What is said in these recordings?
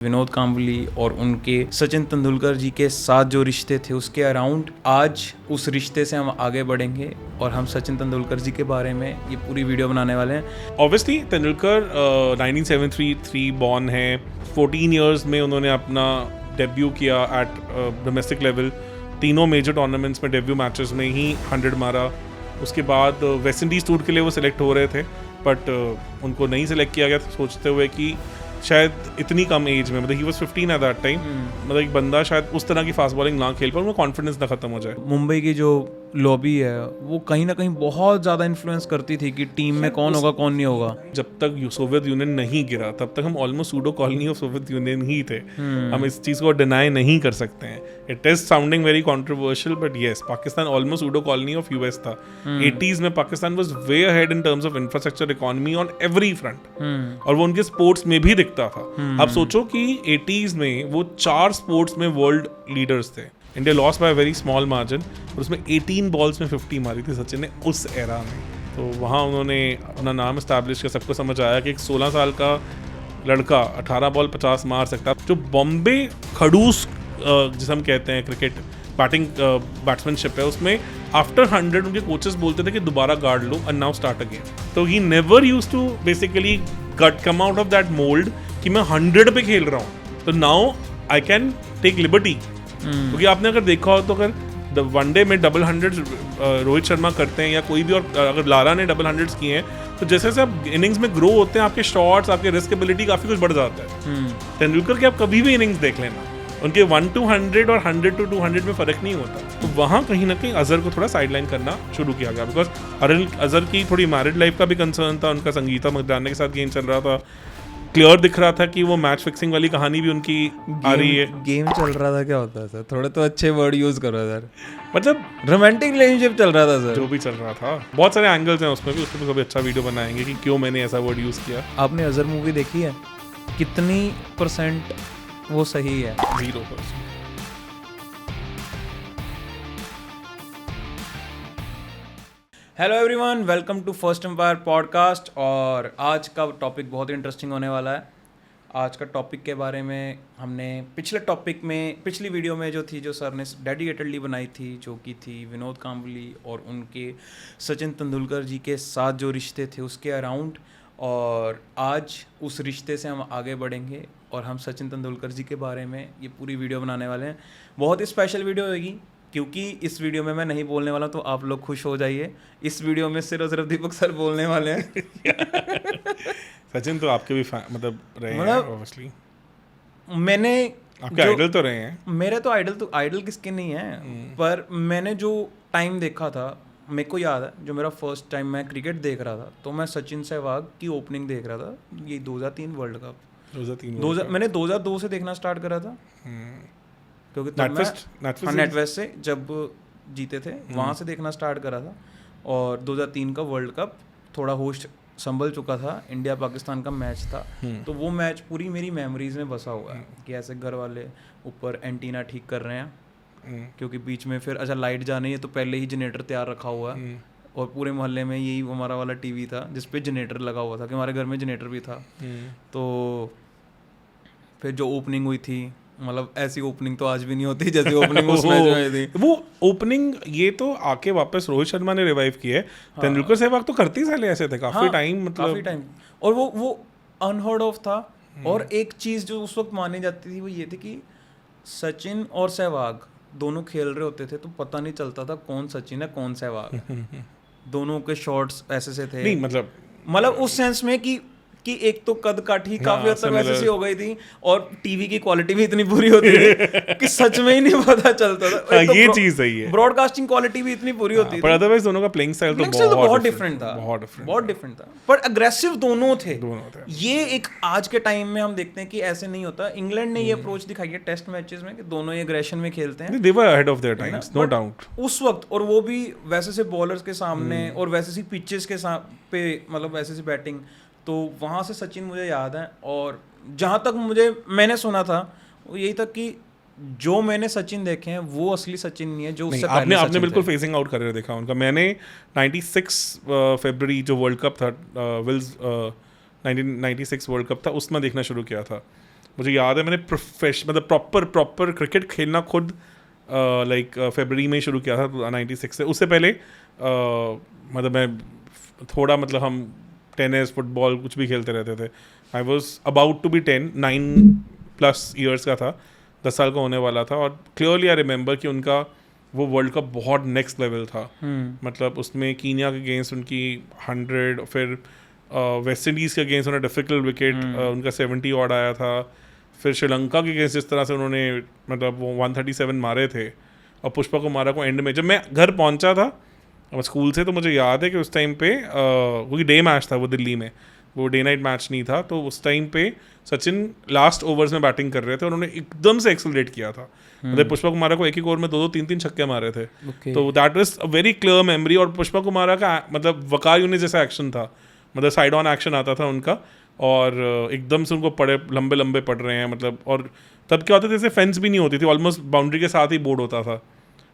विनोद कांबली और उनके सचिन तेंदुलकर जी के साथ जो रिश्ते थे उसके अराउंड आज उस रिश्ते से हम आगे बढ़ेंगे और हम सचिन तेंदुलकर जी के बारे में ये पूरी वीडियो बनाने वाले हैं। ऑब्वियसली तेंदुलकर 1973 बॉर्न है। 14 इयर्स में उन्होंने अपना डेब्यू किया एट डोमेस्टिक लेवल। तीनों मेजर टूर्नामेंट्स में डेब्यू मैचेस में ही 100 मारा। उसके बाद वेस्ट इंडीज़ टूर के लिए वो सिलेक्ट हो रहे थे, बट उनको नहीं सिलेक्ट किया गया, सोचते हुए कि शायद इतनी कम एज में, मतलब he was 15 eight that time, मतलब एक बंदा शायद उस तरह की फास्ट बॉलिंग ना खेल पाए, उनको कॉन्फिडेंस ना खत्म हो जाए। मुंबई की जो लॉबी है वो कहीं ना कहीं बहुत ज़्यादा इन्फ्लुएंस करती थी कि टीम में कौन होगा कौन नहीं होगा। जब तक सोवियत यूनियन नहीं गिरा तब तक हम almost pseudo colony of Soviet Union ही थे। हम इस चीज़ को डिनाई नहीं कर सकते हैं। It is sounding very controversial, but yes, Pakistan almost pseudo colony of US था। 80s में Pakistan was way ahead in terms of infrastructure, economy, on every front, और वो उनके स्पोर्ट्स में भी दिखता था। आप सोचो कि 80s में वो 4 स्पोर्ट्स में वर्ल्ड लीडर्स थे। India lost by very small margin, और उसमें 18 बॉल्स में 50 मारी थी सचिन ने उस एरा में। तो वहाँ उन्होंने अपना नाम इस्टेब्लिश किया। सबको समझ आया कि एक 16 साल का लड़का 18 बॉल 50 मार सकता। जो बॉम्बे खड़ूस जिसे हम कहते हैं क्रिकेट बैटिंग बैट्समैनशिप है, उसमें आफ्टर 100 उनके कोचेस बोलते थे कि दोबारा गार्ड लो एंड नाउ स्टार्ट अगेन। तो ही never used to basically come out of that mould कि मैं 100 पे खेल रहा हूँ, तो now I can take liberty. क्योंकि आपने अगर देखा हो तो अगर वनडे में डबल 100 रोहित शर्मा करते हैं या कोई भी, और अगर लारा ने डबल 100 किए हैं, तो जैसे जैसे आप इनिंग्स में ग्रो होते हैं, आपके शॉट्स, आपके रिस्क एबिलिटी काफी कुछ बढ़ जाता है। तेंदुलकर के आप कभी भी इनिंग्स देख लेना, उनके 1 to 100 और 100 to 200 में फर्क नहीं होता। तो वहाँ कहीं ना कहीं अजहर को थोड़ा साइडलाइन करना शुरू किया गया, बिकॉज अजहर की थोड़ी मैरिड लाइफ का भी कंसर्न था। उनका संगीता मकदाना के साथ गेम चल रहा था। क्लियर दिख रहा था कि वो मैच फिक्सिंग वाली कहानी भी उनकी आ रही है। गेम चल रहा था क्या होता है सर? थोड़े तो अच्छे वर्ड यूज करो सर। मतलब रोमांटिक रिलेशनशिप चल रहा था सर। जो भी चल रहा था, बहुत सारे एंगल्स हैं उसमें भी कभी अच्छा वीडियो बनाएंगे कि क्यों मैंने ऐसा वर्ड यूज किया। आपने अजहर मूवी देखी है? कितनी % वो सही है? 0%। Hello everyone, welcome to first empire podcast. और आज का टॉपिक बहुत ही इंटरेस्टिंग होने वाला है। आज का टॉपिक के बारे में हमने पिछली वीडियो में जो थी, जो सर ने डेडिकेटेडली बनाई थी, जो कि थी विनोद कांबली और उनके सचिन तेंदुलकर जी के साथ जो रिश्ते थे उसके अराउंड। और आज उस रिश्ते से हम आगे बढ़ेंगे और हम सचिन तेंदुलकर जी के बारे में ये पूरी वीडियो बनाने वाले हैं। बहुत ही स्पेशल वीडियो होगी, क्योंकि इस वीडियो में मैं नहीं बोलने वाला, तो आप लोग खुश हो जाइए। इस वीडियो में सिर्फ दीपक सर बोलने वाले हैं। सचिन तो आपके भी मतलब रहे हैं ऑब्वियसली। मैंने आपके आइडल तो रहे हैं। मेरे तो आइडल किसके नहीं है, पर मैंने जो टाइम देखा था, मेरे को याद है जो मेरा फर्स्ट टाइम मैं क्रिकेट देख रहा था, तो मैं सचिन सहवाग की ओपनिंग देख रहा था। ये 2003 वर्ल्ड कप, 2003 मैंने 2002 से देखना स्टार्ट करा था, क्योंकि नेटवेस्ट से जब जीते थे वहाँ से देखना स्टार्ट करा था। और 2003 का वर्ल्ड कप थोड़ा होस्ट संभल चुका था, इंडिया पाकिस्तान का मैच था, तो वो मैच पूरी मेरी मेमोरीज में बसा हुआ है कि ऐसे घर वाले ऊपर एंटीना ठीक कर रहे हैं, क्योंकि बीच में फिर अच्छा लाइट जानी है, तो पहले ही जनरेटर तैयार रखा हुआ है। और पूरे मोहल्ले में यही हमारा वाला टीवी था जिसपे जनरेटर लगा हुआ था, कि हमारे घर में जनरेटर भी था। तो फिर जो ओपनिंग हुई थी, मतलब ऐसी ओपनिंग तो आज भी नहीं होती जैसी ओपनिंग उस मैच में हुई थी। वो ओपनिंग ये तो आके वापस रोहित शर्मा ने रिवाइव की है। तेंदुलकर सहवाग तो करते ही साले ऐसे थे काफी टाइम, मतलब काफी टाइम, और वो अनहर्ड ऑफ था। और एक चीज जो उस वक्त मानी जाती थी वो ये थी कि सचिन और सहवाग दोनों खेल रहे होते थे, तो पता नहीं चलता था कौन सचिन है कौन सहवाग है। दोनों के शॉट्स ऐसे से थे, नहीं मतलब उस सेंस में कि एक तो कद काठी काफी हद तक वैसे सी हो गई थी, और टीवी की क्वालिटी भी इतनी बुरी होती थी कि सच में ही नहीं पता चलता था। तो ये चीज सही है, ब्रॉडकास्टिंग क्वालिटी भी इतनी बुरी होती थी, पर अदरवाइज दोनों का प्लेइंग स्टाइल तो बहुत डिफरेंट था, बहुत डिफरेंट था। पर अग्रेसिव दोनों थे। ये एक आज के टाइम में हम देखते हैं कि ऐसे नहीं होता। इंग्लैंड ने ये अप्रोच दिखाई है टेस्ट मैचेस में कि दोनों ही एग्रेशन में खेलते हैं। They were ahead of their times, no doubt, उस वक्त। और वो भी वैसे से बॉलर्स के सामने और वैसे सी पिचेस के पे, मतलब वैसे सी बैटिंग। तो वहाँ से सचिन मुझे याद है। और जहाँ तक मैंने सुना था वो यही था कि जो मैंने सचिन देखे हैं वो असली सचिन नहीं है, जो उससे पहले आपने बिल्कुल फेजिंग आउट कर देखा उनका। मैंने 96 फरवरी जो वर्ल्ड कप था, विल्स 1996 वर्ल्ड कप था, उसमें देखना शुरू किया था। मुझे याद है मैंने मतलब प्रॉपर क्रिकेट खेलना खुद लाइक फरवरी में शुरू किया था 96 से. उससे पहले मतलब मैं थोड़ा मतलब हम टेनिस फुटबॉल कुछ भी खेलते रहते थे. I was about to be 9+ years का था, 10 साल का होने वाला था. और क्लियरली आई रिमेंबर कि उनका वो वर्ल्ड कप बहुत नेक्स्ट लेवल था. मतलब उसमें कीनिया के अगेंस्ट उनकी 100, फिर वेस्ट इंडीज़ के अगेंस्ट उन्होंने डिफिकल्ट विकेट उनका 70 ऑड आया था. फिर श्रीलंका के अगेंस्ट जिस तरह से उन्होंने मतलब वो 137 मारे थे, और पुष्पा कुमारा को एंड में जब मैं घर पहुंचा था स्कूल से, तो मुझे याद है कि उस टाइम पे क्योंकि डे मैच था वो दिल्ली में, वो डे नाइट मैच नहीं था. तो उस टाइम पे सचिन लास्ट ओवर्स में बैटिंग कर रहे थे और उन्होंने एकदम से एक्सेलरेट किया था. मतलब पुष्पा कुमारा को एक ही ओवर में 2-2 3-3 छक्के मारे थे. तो that was a very clear memory. और पुष्पा कुमारा का मतलब वकार यूनिट जैसा एक्शन था, मतलब साइड ऑन एक्शन आता था उनका, और एकदम से उनको लंबे लंबे पड़ रहे हैं मतलब. और तब क्या होता था, जैसे फेंस भी नहीं होती थी, ऑलमोस्ट बाउंड्री के साथ ही बोर्ड होता था.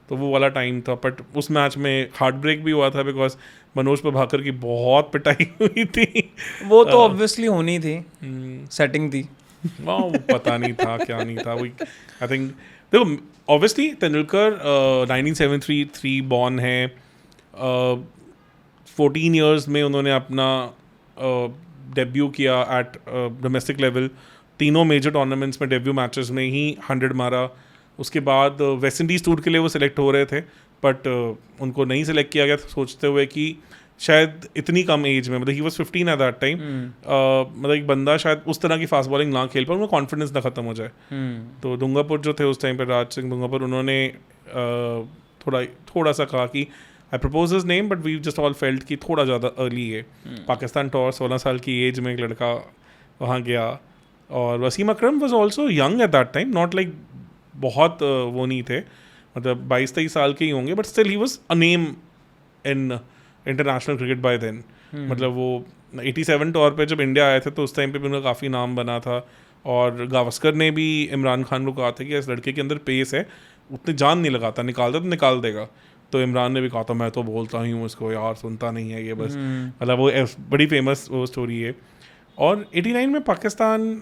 तो वो वाला टाइम था. बट उस मैच में हार्ट ब्रेक भी हुआ था बिकॉज मनोज प्रभाकर की बहुत पिटाई हुई थी. वो तो ऑब्वियसली होनी थी, सेटिंग थी. वो पता नहीं था क्या नहीं था. वो आई थिंक देखो ऑब्वियसली तेंदुलकर 1973 बॉर्न है. 14 इयर्स में उन्होंने अपना डेब्यू किया एट डोमेस्टिक लेवल. तीनों मेजर टूर्नामेंट्स में डेब्यू मैचेस में ही 100 मारा. उसके बाद वेस्ट इंडीज़ टूर के लिए वो सिलेक्ट हो रहे थे, बट उनको नहीं सिलेक्ट किया गया, सोचते हुए कि शायद इतनी कम एज में, मतलब he was 15 eight that time, मतलब एक बंदा शायद उस तरह की फास्ट बॉलिंग ना खेल पाए, उनका कॉन्फिडेंस ना खत्म हो जाए. तो दुंगापुर जो थे उस टाइम पर, राज सिंह दुंगापुर, उन्होंने थोड़ा सा कहा कि I propose his name but we just all felt कि थोड़ा ज़्यादा अर्ली है. पाकिस्तान टॉर 16 साल की एज में एक लड़का वहाँ गया. और Wasim Akram was also young at that time, not like बहुत वो नहीं थे, मतलब 22-23 साल के ही होंगे, but still he was a name in international cricket by then. मतलब वो 87 टॉर पे जब इंडिया आए थे तो उस टाइम पे भी उनका काफ़ी नाम बना था. और गावस्कर ने भी इमरान खान को कहा था कि इस लड़के के अंदर पेस है, उतनी जान नहीं लगाता, निकालता तो निकाल देगा. तो इमरान ने भी कहा था मैं तो बोलता ही हूँ उसको यार, सुनता नहीं है ये बस. मतलब वो बड़ी फेमस वो स्टोरी है. और 89 में पाकिस्तान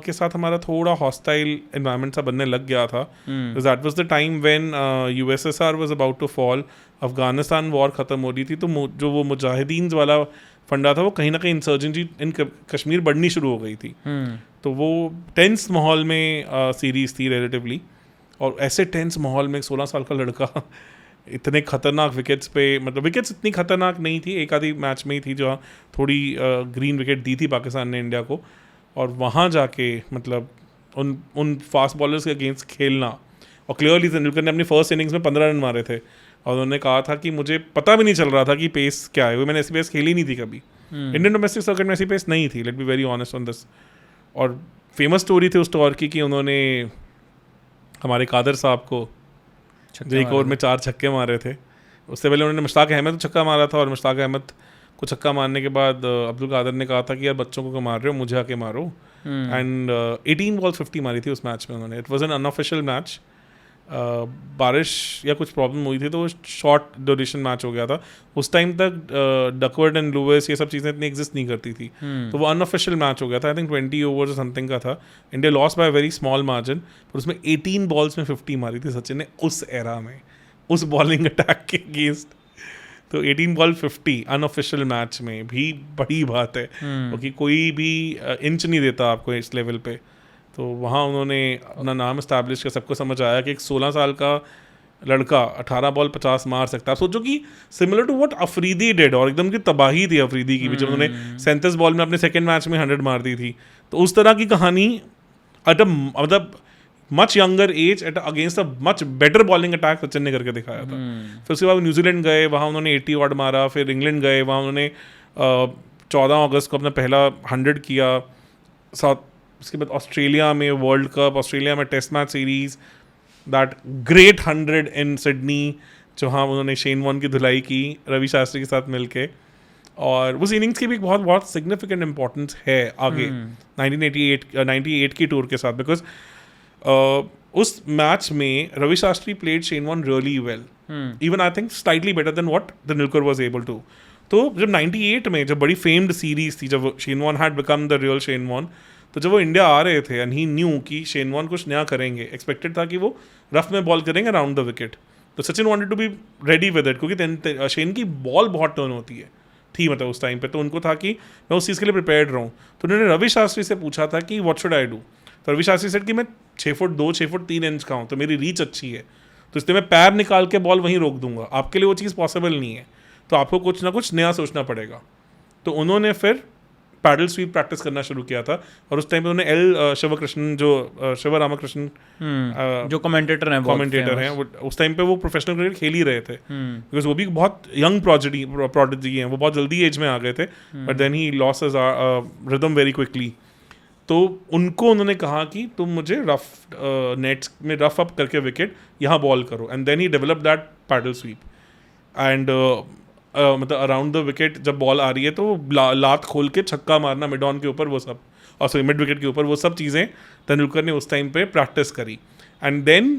के साथ हमारा थोड़ा हॉस्टाइल एनवायरनमेंट सा बनने लग गया था. That was the time when USSR was about to fall. Afghanistan war ख़त्म हो रही थी, तो जो वो मुजाहिदीन वाला फंडा था वो कहीं ना कहीं इंसर्जेंसी इन कश्मीर बढ़नी शुरू हो गई थी. तो वो टेंस माहौल में सीरीज़ थी रिलेटिवली. और ऐसे टेंस माहौल में 16 साल का लड़का इतने खतरनाक विकेट्स पे, मतलब विकेट्स इतनी खतरनाक नहीं थी, एक आधी मैच में ही थी जहाँ थोड़ी ग्रीन विकेट दी थी पाकिस्तान ने इंडिया को. और वहाँ जाके मतलब उन फास्ट बॉलर्स के अगेंस्ट खेलना. और क्लियरली तेंदुलकर ने अपनी फर्स्ट इनिंग्स में 15 रन मारे थे, और उन्होंने कहा था कि मुझे पता भी नहीं चल रहा था कि पेस क्या है, वो मैंने ऐसी पेस खेली नहीं थी कभी. इंडियन डोमेस्टिक सर्किट में ऐसी पेस नहीं थी, let be very honest on this. और फेमस स्टोरी थी उस दौर की कि उन्होंने हमारे कादर साहब को एक ओवर में 4 छक्के मारे थे. उससे पहले उन्होंने मुश्ताक अहमद को छक्का मारा था, और मुश्ताक अहमद को छक्का मारने के बाद अब्दुल कादर ने कहा था कि यार बच्चों को क्यों मार रहे हो, मुझे आके मारो. एंड 18 बॉल 50 मारी थी उस मैच में उन्होंने. It was an unofficial match. बारिश या कुछ प्रॉब्लम हुई थी तो वो शॉर्ट ड्यूरेशन मैच हो गया था. उस टाइम तक डकवर्थ एंड लुइस ये सब चीज़ें इतनी एग्जिस्ट नहीं करती थी. तो वो अनऑफिशियल मैच हो गया था. आई थिंक 20 ओवर्स समथिंग का था. India loss by very small margin, पर उसमें 18 बॉल्स में 50 मारी थी सचिन ने उस एरा में, उस बॉलिंग अटैक के अगेंस्ट. तो 18 बॉल 50 अनऑफिशियल मैच में भी बड़ी बात है, क्योंकि कोई भी इंच नहीं देता आपको इस लेवल पे. तो वहाँ उन्होंने अपना नाम इस्टेब्लिश किया. सबको समझ आया कि एक 16 साल का लड़का 18 बॉल 50 मार सकता है. सोचो कि similar to what Afridi did, और एकदम की तबाही थी अफरीदी की भी जब उन्होंने 37 बॉल में अपने सेकंड मैच में 100 मार दी थी. तो उस तरह की कहानी एट मतलब much younger age at against a much better bowling attack Sachin ने करके दिखाया था. फिर उसके बाद न्यूजीलैंड गए, वहाँ उन्होंने 80 ऑड मारा. फिर इंग्लैंड गए, वहाँ उन्होंने 14 अगस्त को अपना पहला 100 किया. उसके बाद ऑस्ट्रेलिया में वर्ल्ड कप, ऑस्ट्रेलिया में test match series, that great 100 in Sydney, जहाँ उन्होंने शेन वॉर्न की धुलाई की रवि शास्त्री के साथ मिलके. और उस इनिंग्स की भी बहुत सिग्निफिकेंट इंपॉर्टेंस है आगे 98 की टूर के साथ. बिकॉज उस मैच में Ravi Shastri played Shane Warne really well, even I think slightly better than what Tendulkar was able to. तो जब 98 में जब बड़ी फेम्ड सीरीज थी, जब Shane Warne had become the real Shane Warne, तो जब वो इंडिया आ रहे थे एंड ही न्यू कि शेन वॉर्न कुछ नया करेंगे, एक्सपेक्टेड था कि वो रफ में बॉल करेंगे अराउंड द विकेट, तो Sachin wanted to be ready with it, क्योंकि शेन की बॉल बहुत टर्न होती है थी मतलब उस टाइम पे, तो उनको था कि मैं उस चीज़ के लिए प्रिपेयर्ड रहूँ। तो उन्होंने रवि शास्त्री से पूछा था कि व्हाट शुड आई डू, तो रवि शास्त्री सेड कि मैं 6 फुट 2 6 फुट 3 इंच का हूँ, तो मेरी रीच अच्छी है, तो इसलिए मैं पैर निकाल के बॉल वहीं रोक दूंगा, आपके लिए वो चीज़ पॉसिबल नहीं है, तो आपको कुछ ना कुछ नया सोचना पड़ेगा। तो उन्होंने फिर पैडल स्वीप प्रैक्टिस करना शुरू किया था, और उस टाइम पे उन्होंने एल शिवकृष्णन जो शिव रामकृष्णन जो कमेंटेटर हैं उस टाइम पे वो प्रोफेशनल क्रिकेट खेल ही रहे थे, बिकॉज वो भी बहुत यंग प्रोडिजी हैं, वो बहुत जल्दी एज में आ गए थे, but then he lost his rhythm very quickly. तो उनको उन्होंने कहा कि तुम मुझे रफ नेट्स में रफ अप करके विकेट यहाँ बॉल करो, and then he develop that paddle sweep and मतलब अराउंड द विकेट जब बॉल आ रही है तो लात खोल के छक्का मारना मिड ऑन के ऊपर, वो सब, और सॉरी मिड विकेट के ऊपर, वो सब चीज़ें तेंदुलकर ने उस टाइम पे प्रैक्टिस करी। एंड देन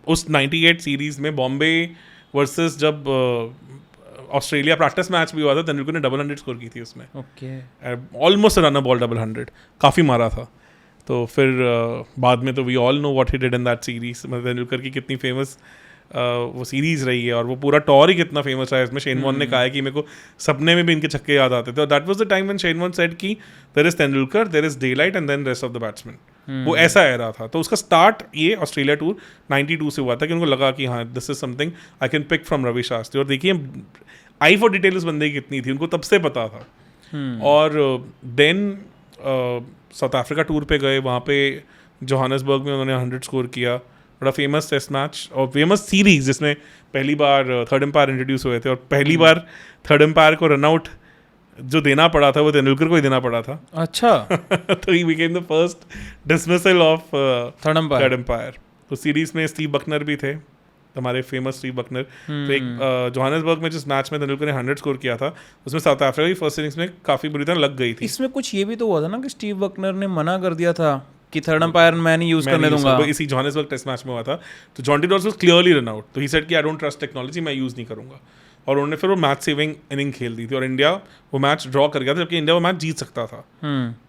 उस 98 सीरीज़ में बॉम्बे वर्सेस जब ऑस्ट्रेलिया प्रैक्टिस मैच भी हुआ था, तेंदुलकर ने 100 स्कोर की थी उसमें, ऑलमोस्ट रन अ बॉल 100, काफ़ी मारा था। तो फिर बाद में तो we all know what he did in that series, मतलब तेंदुलकर की कितनी फेमस वो सीरीज़ रही है, और वो पूरा टॉर ही कितना फेमस रहा है। इसमें शेन वॉर्न ने कहा है कि मेरे को सपने में भी इनके छक्के याद आते थे, और that was the time when Shane Warne said कि there is Tendulkar, there is daylight and then rest of the batsmen. वो ऐसा एरा था। तो उसका स्टार्ट ये ऑस्ट्रेलिया टूर 92 से हुआ था कि उनको लगा कि हाँ this is something I can pick from Ravi Shastri. और देखिए आई फॉर डिटेल उस बंदे की कितनी थी, उनको तब से पता था। और देन साउथ अफ्रीका टूर पे गए, वहाँ पे जोहान्सबर्ग में उन्होंने 100 स्कोर किया, बड़ा फेमस टेस्ट मैच और फेमस सीरीज जिसमें पहली बार थर्ड एम्पायर इंट्रोड्यूस हुए थे, और पहली बार थर्ड एम्पायर को रनआउट जो देना पड़ा था वो तेंदुलकर को ही देना पड़ा था। अच्छा। तो he became the first dismissal of third umpire. तो सीरीज में स्टीव बकनर भी थे, हमारे फेमस स्टीव बकनर। तो एक जोहान्सबर्ग में जिस मैच में तेंदुलकर ने 100 स्कोर किया था, उसमें साउथ अफ्रीका की फर्स्ट इनिंग्स में काफ़ी बुरी तरह लग गई थी। इसमें कुछ ये भी तो हुआ था ना कि स्टीव बकनर ने मना कर दिया था कि थर्ड एम्पायर मैं नहीं यूज करने दूंगा। इसी जोहान्सबर्ग टेस्ट मैच में हुआ था। तो जॉन्टी डॉस वाज क्लियरली रन आउट, तो ही सेड कि आई डोंट ट्रस्ट टेक्नोलॉजी, मैं यूज़ नहीं करूंगा। और उन्होंने फिर वो मैच सेविंग इनिंग खेल दी थी, और इंडिया वो मैच ड्रॉ कर गया था, जबकि इंडिया वो मैच जीत सकता था।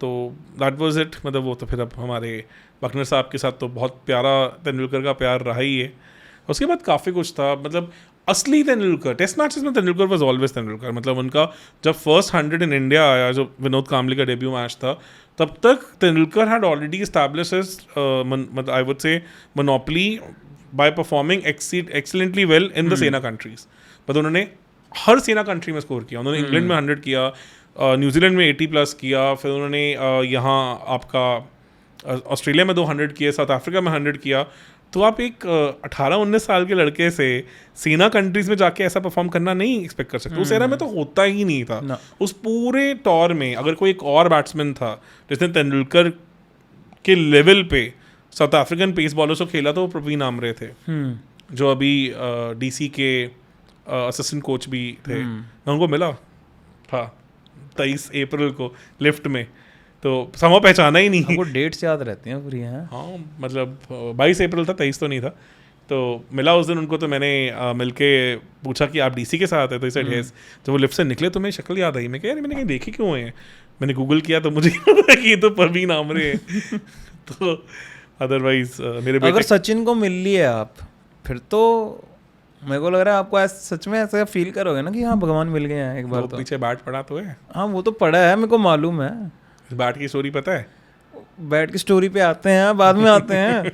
तो दैट वाज इट। मतलब वो तो फिर अब हमारे बकनर साहब के साथ तो बहुत प्यारा तेंदुलकर का प्यार रहा ही है। उसके बाद काफ़ी कुछ था, मतलब असली तेंदुलकर टेस्ट मैचेस में तेंदुलकर वाज ऑलवेज तेंदुलकर। मतलब उनका जब फर्स्ट 100 इन इंडिया आया, जो विनोद कांबली का डेब्यू मैच था, तब तक Tendulkar had already established his मतलब I would say monopoly by performing excellently well in the SENA countries. मतलब उन्होंने हर सेना कंट्री में स्कोर किया। उन्होंने इंग्लैंड में 100 किया, न्यूजीलैंड में 80+ किया, फिर उन्होंने यहाँ आपका ऑस्ट्रेलिया में 200 किए, साउथ अफ्रीका में 100 किया। तो आप एक 18-19 साल के लड़के से सेना कंट्रीज में जाके ऐसा परफॉर्म करना नहीं एक्सपेक्ट कर सकते। उस एरा में तो होता ही नहीं था। उस पूरे टॉर में अगर कोई एक और बैट्समैन था जिसने तेंदुलकर के लेवल पे साउथ अफ्रीकन पेस बॉलर्स को खेला, तो वो प्रवीण आमरे थे, जो अभी डीसी के असिस्टेंट कोच भी थे। मैं उनको मिला था 23 अप्रैल को लिफ्ट में, तो समय पहचाना ही नहीं। वो डेट्स याद रहती हैं पूरी हैं। हाँ, मतलब 22 अप्रैल था, 23 तो नहीं था। तो मिला उस दिन उनको, तो मैंने मिलके पूछा कि आप डीसी के साथ है, तो इसे ढेस जब वो लिफ्ट से निकले तो मेरी शक्ल याद आई। मैं कह यार मैंने कहीं देखी क्यों है, मैंने गूगल किया तो मुझे पता कि ये तो प्रवीण आमरे है। तो अदरवाइज मेरे बेटे अगर सचिन को मिल लिए आप, फिर तो मेरे को लग रहा है आपको सच में ऐसा फील करोगे ना कि हाँ भगवान मिल गए हैं एक बार। तो पीछे बैट पड़ा तो है। हाँ वो तो पड़ा है, मेरे को मालूम है। बैट की स्टोरी पता है? बैट की स्टोरी पे आते हैं, बाद में आते हैं।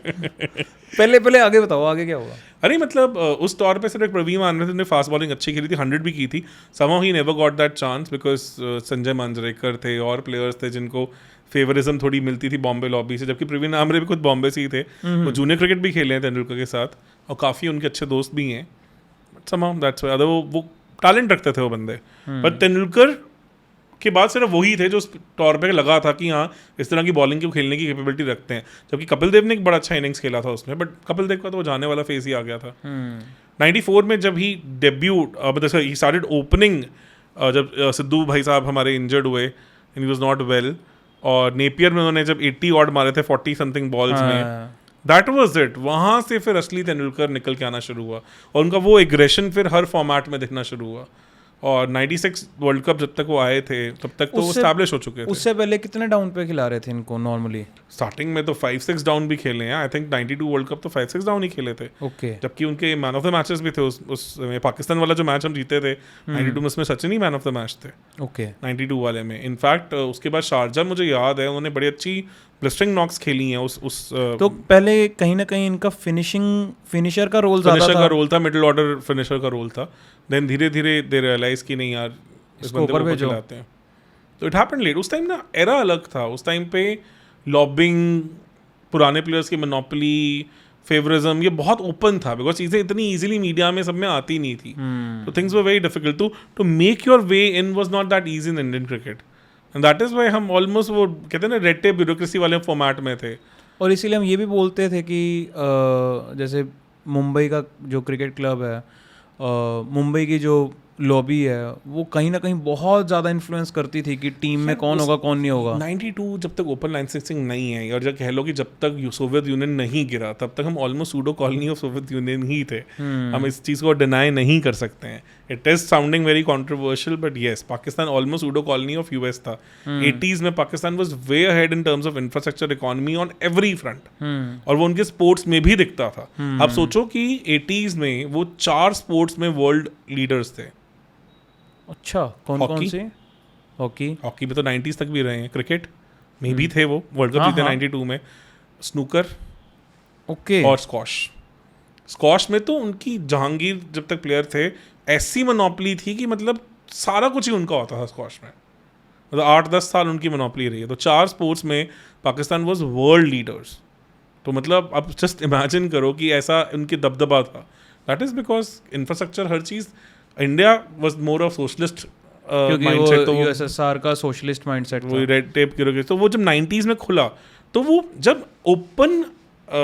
पहले आगे बताओ, आगे क्या हुआ? अरे मतलब उस तौर पे सिर्फ एक प्रवीण आमरे ने फास्ट बॉलिंग अच्छी खेली थी, 100 भी की थी। somehow he never got that chance because Sanjay Manjrekar थे और प्लेयर्स थे जिनको फेवरिज्म थोड़ी मिलती थी बॉम्बे लॉबी से, जबकि प्रवीण आमरे भी खुद बॉम्बे से ही थे। वो जूनियर क्रिकेट भी खेले हैं तेंदुलकर के साथ, और काफ़ी उनके अच्छे दोस्त भी हैं। somehow that's why वो टैलेंट रखते थे वो बंदे। पर तेंदुलकर के बाद सिर्फ वही थे जो उस तौर पे लगा था कि हाँ इस तरह की बॉलिंग को खेलने की कैपेबिलिटी रखते हैं। जबकि कपिल देव ने एक बड़ा अच्छा इनिंग्स खेला था उसमें, बट कपिल देव का तो वो जाने वाला फेज ही आ गया था। 94 में जब ही डेब्यू मतलब ही स्टार्टेड ओपनिंग, जब सिद्धू भाई साहब हमारे इंजर्ड हुए and he was not well, और नेपियर में उन्होंने जब 80 ऑड मारे थे 40 समथिंग बॉल्स में, दैट वाज इट। वहाँ से फिर असली तेंदुलकर निकल के आना शुरू हुआ, और उनका वो एग्रेशन फिर हर फॉर्मेट में दिखना शुरू हुआ। और 96 वर्ल्ड कप जब तक वो आए थे तब तक तो वो एस्टैब्लिश हो चुके थे। उससे पहले कितने डाउन पे खिला रहे थे इनको नॉर्मली? स्टार्टिंग में तो 5-6 डाउन भी खेले हैं। आई थिंक 92 वर्ल्ड कप तो 5-6 डाउन ही खेले थे। ओके। जबकि उनके मैन ऑफ द मैचेस भी थे उस पाकिस्तान वाला जो मैच हम जीते थे 92 में, उसमें सचिन ही मैन ऑफ द मैच थे। ओके। 92 वाले में। इनफैक्ट उसके बाद शारजा मुझे याद है उन्होंने बड़ी अच्छी ब्लिस्टरिंग नॉक्स खेली हैं उस तो पहले कहीं ना कहीं इनका फिनिशर का रोल ज्यादा था। फिनिशर का रोल था, मिडिल ऑर्डर फिनिशर का रोल था। देन धीरे धीरे दे रियलाइज कि नहीं यार इस बंदे को ऊपर खिलाते हैं। तो इट हैपेंड लेट। उस टाइम ना एरा अलग था। उस टाइम पे लॉबिंग, पुराने प्लेयर्स की मोनोपोली, फेवरिज्म, ये बहुत ओपन था बिकॉज चीज़ें इतनी इजीली मीडिया में सब में आती नहीं थी। तो things were very difficult to make your way in was not that easy in Indian cricket. And that is why हम ऑलमोस्ट वो कहते हैं ना रेड टेप ब्यूरोक्रेसी वाले फॉर्मेट में थे। और इसीलिए हम ये भी बोलते थे कि जैसे मुंबई का जो क्रिकेट क्लब है, मुंबई की जो लॉबी है वो कहीं ना कहीं बहुत ज़्यादा इन्फ्लुएंस करती थी कि टीम में कौन होगा कौन नहीं होगा। 92 जब तक ओपन लाइसेंसिंग नहीं है, और जब कह लो कि जब तक सोवियत यूनियन नहीं गिरा तब तक हम almost pseudo colony of Soviet Union ही थे। हम इस चीज़ को डिनाई नहीं कर सकते हैं। It is sounding very controversial but yes, Pakistan almost pseudo colony of US था। 80s में Pakistan was way ahead in terms of infrastructure, economy, on every front. और वो उनके स्पोर्ट्स में भी दिखता था। अब सोचो कि 80s में वो 4 स्पोर्ट्स में वर्ल्ड लीडर्स थे। अच्छा, कौन से? हॉकी में तो 90s तक भी रहे हैं। क्रिकेट में भी थे वो, वर्ल्ड कप जीते 92 में। स्नूकर, ओके, और स्क्वॉश में तो उनकी जहांगीर जब तक प्लेयर थे ऐसी मोनोपोली थी कि मतलब सारा कुछ ही उनका होता था स्क्वॉश में। मतलब 8-10 साल उनकी मोनोपोली रही है। तो 4 स्पोर्ट्स में पाकिस्तान वाज वर्ल्ड लीडर्स। तो मतलब अब जस्ट इमेजिन करो कि ऐसा उनकी दबदबा था। That is because infrastructure, her cheese. India was more of socialist mindset. तो यूएसएसआर का सोशलिस्ट माइंडसेट, वो रेड टेप की। तो वो जब 90s में खुला तो वो जब ओपन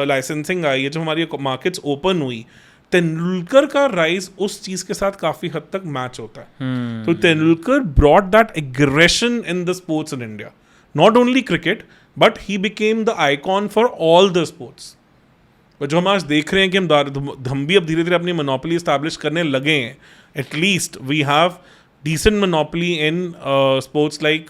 लाइसेंसिंग आई है, जब हमारी मार्केट्स ओपन हुई, तेंदुलकर का राइज उस चीज के साथ काफी हद तक मैच होता है। तो Tendulkar brought that aggression in the sports in India, not only cricket but he became the icon for all the sports. जो हम आज देख रहे हैं कि हम भी अब धीरे धीरे अपनी मोनोपोली एस्टैब्लिश करने लगे हैं। At least we have decent monopoly in sports like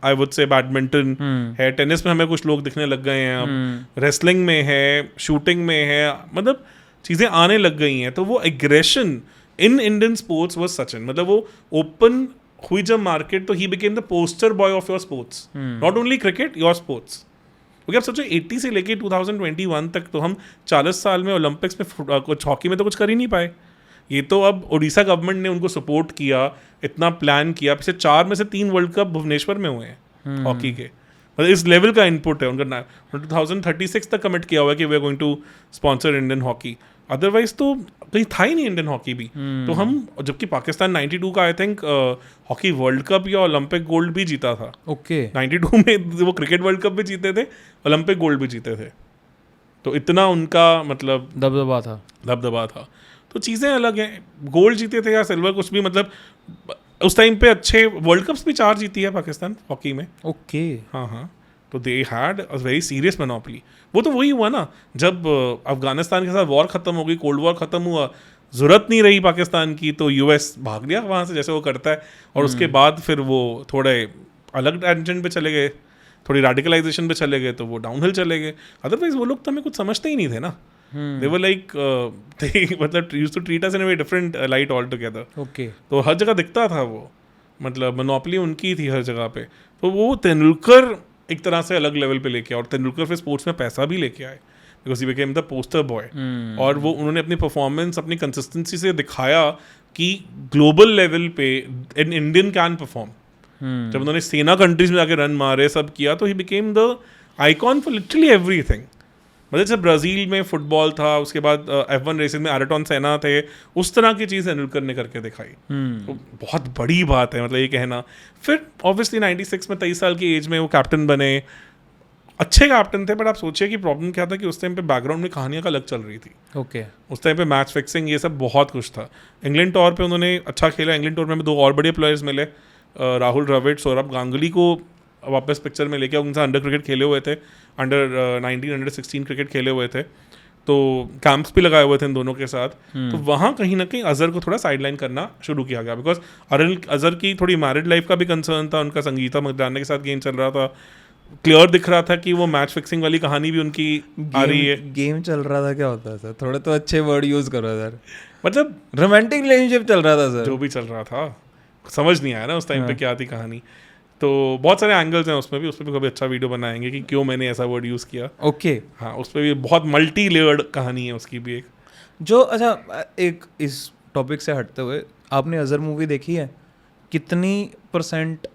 I would say badminton है, टेनिस में हमें कुछ लोग दिखने लग गए हैं, अब रेसलिंग में है, शूटिंग में है, मतलब चीज़ें आने लग गई हैं। तो वो aggression in Indian sports was Sachin. मतलब वो ओपन हुई जब मार्केट तो he became the poster boy of your sports, not only cricket, your sports. क्योंकि आप सोचो 80 से लेके 2021 तक तो हम 40 साल में ओलंपिक्स में कुछ हॉकी में तो कुछ कर ही नहीं पाए। ये तो अब उड़ीसा गवर्नमेंट ने उनको सपोर्ट किया, इतना प्लान किया, पिछले 4 में से 3 वर्ल्ड कप भुवनेश्वर में हुए हैं हॉकी के। मतलब इस लेवल का इनपुट है उनका। 2036 तक कमिट किया हुआ है कि we are going to sponsor Indian hockey. Otherwise तो कहीं था ही नहीं इंडियन हॉकी भी। तो हम, जबकि पाकिस्तान 92 का I think hockey world cup या ओलंपिक गोल्ड भी जीता था। ओके, 92 में वो क्रिकेट वर्ल्ड कप भी जीते थे, ओलंपिक गोल्ड भी जीते थे। तो इतना उनका मतलब दबदबा था। तो चीज़ें अलग हैं। गोल्ड जीते थे या सिल्वर, कुछ भी, मतलब उस टाइम पे अच्छे वर्ल्ड कप्स भी 4 जीती है पाकिस्तान हॉकी में। ओके, हाँ। तो they had a very serious monopoly. वो तो वही हुआ ना, जब अफगानिस्तान के साथ वॉर ख़त्म हो गई, कोल्ड वॉर ख़त्म हुआ, ज़रूरत नहीं रही पाकिस्तान की, तो यूएस भाग लिया वहाँ से, जैसे वो करता है। और उसके बाद फिर वो थोड़े अलग टेंशन पे चले गए, थोड़ी रेडिकलाइजेशन पे चले गए, तो वो डाउनहिल चले गए। अदरवाइज वो लोग तो हमें कुछ समझते ही नहीं थे ना। They were like मतलब used to treat us in a very different light altogether. Okay. तो हर जगह दिखता था वो, मतलब मोनोपोली उनकी थी हर जगह पे। तो वो तेंदुलकर एक तरह से अलग लेवल पे लेके आए, और तेंदुलकर फिर स्पोर्ट्स में पैसा भी लेके आए because he became the poster boy. और वो उन्होंने अपनी परफॉर्मेंस, अपनी कंसिस्टेंसी से दिखाया कि ग्लोबल लेवल पे इन इंडियन कैन परफॉर्म। जब उन्होंने सेना कंट्रीज में जाके रन मारे, सब किया, तो he became the icon for literally everything. मतलब जैसे ब्राज़ील में फुटबॉल था, उसके बाद F1 रेसिंग में एयरटॉन सेना थे, उस तरह की चीज़ तेंदुलकर ने करके दिखाई। तो बहुत बड़ी बात है, मतलब ये कहना। फिर ऑब्वियसली 96 में 23 साल की एज में वो कैप्टन बने, अच्छे कैप्टन थे। बट आप सोचिए कि प्रॉब्लम क्या था कि उस टाइम पे बैकग्राउंड में कहानियाँ अलग चल रही थी। ओके, उस टाइम पे मैच फिक्सिंग, ये सब बहुत कुछ था। इंग्लैंड टूर पे उन्होंने अच्छा खेला। इंग्लैंड टूर में 2 और बड़े प्लेयर्स मिले, राहुल द्रविड़, सौरभ गांगुली को वापस पिक्चर में लेके, उनसे अंडर क्रिकेट खेले हुए थे, अंडर 19 अंडर 16 क्रिकेट खेले हुए थे। तो कैंप्स भी लगाए हुए थे इन दोनों के साथ, तो वहाँ कहीं ना कहीं अजहर को थोड़ा साइडलाइन करना शुरू किया गया, बिकॉज अजहर की थोड़ी मैरिड लाइफ का भी कंसर्न था, उनका संगीता मकदाना के साथ गेम चल रहा था, क्लियर दिख रहा था कि वो मैच फिक्सिंग वाली कहानी भी उनकी आ रही है। गेम चल रहा था क्या होता है सर, थोड़े तो अच्छे वर्ड यूज करो सर, मतलब रोमांटिक रिलेशनशिप चल रहा था सर, जो भी चल रहा था समझ नहीं आया ना उस टाइम पे क्या थी कहानी। तो बहुत सारे एंगल्स हैं उसमें भी कभी अच्छा वीडियो बनाएंगे कि क्यों मैंने ऐसा वर्ड यूज़ किया। ओके हाँ, उस पर भी बहुत मल्टी लेयर्ड कहानी है उसकी भी एक। जो अच्छा एक इस टॉपिक से हटते हुए, आपने अजहर मूवी देखी है, कितनी %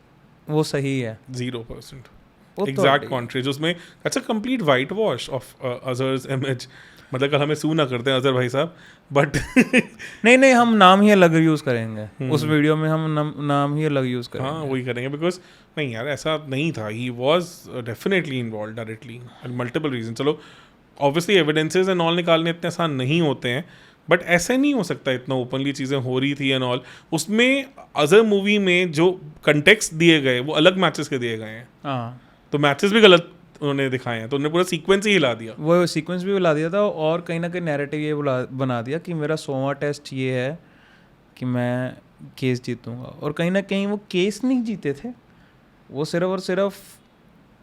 वो सही है? 0%। एग्जैक्ट कॉन्ट्रेज उसमें। अच्छा, complete whitewash of Azhar's image. मतलब कल हमें सू ना करते हैं अजहर भाई साहब, बट नहीं हम नाम ही अलग यूज़ करेंगे उस वीडियो में, हम नाम ही अलग यूज़ करेंगे। हाँ, वही करेंगे, बिकॉज नहीं यार ऐसा नहीं था, he was definitely involve directly and multiple reason. चलो ऑब्वियसली एविडेंसेस एंड ऑल निकालने इतने आसान नहीं होते हैं, बट ऐसे नहीं हो सकता इतना ओपनली चीज़ें हो रही थी एंड ऑल। उसमें अजहर मूवी में जो कंटेक्स्ट दिए गए वो अलग मैचेस के दिए गए हैं। हाँ, तो मैचेस भी गलत उन्होंने दिखाए हैं, तो उन्होंने पूरा सीक्वेंस ही हिला दिया। वो सीक्वेंस भी बुला दिया था, और कहीं ना कहीं नैरेटिव ये बना दिया कि मेरा 100वां टेस्ट ये है कि मैं केस जीतूंगा, और कहीं ना कहीं वो केस नहीं जीते थे, वो सिर्फ और सिर्फ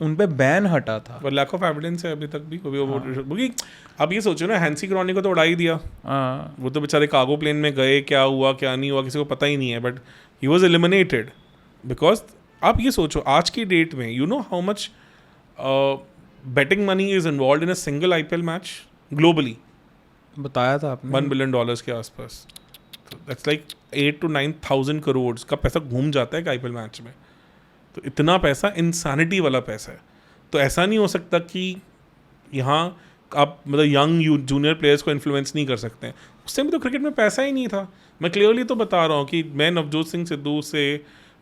उन पे बैन हटा था। पर लैक ऑफ एविडेंस है अभी तक भी क्योंकि अब ये सोचो ना, हैंसी क्रॉनी को तो उड़ा ही दिया। हाँ, वो तो बेचारे कार्गो प्लेन में गए, क्या हुआ क्या नहीं हुआ किसी को पता ही नहीं है, but he was eliminated because आप ये सोचो आज की डेट में you know how much betting money is involve in a single IPL match globally. बताया था आपने, $1 बिलियन के आसपास। दैट्स लाइक 8 to 9,000 करोड़ का पैसा घूम जाता है IPL मैच में। तो इतना पैसा इंसानिटी वाला पैसा है। तो ऐसा नहीं हो सकता कि यहाँ आप मतलब यंग जूनियर प्लेयर्स को इन्फ्लुएंस नहीं कर सकते हैं। उस टाइम तो क्रिकेट में पैसा ही नहीं था। मैं क्लियरली तो बता रहा हूँ कि मैं नवजोत सिंह सिद्धू से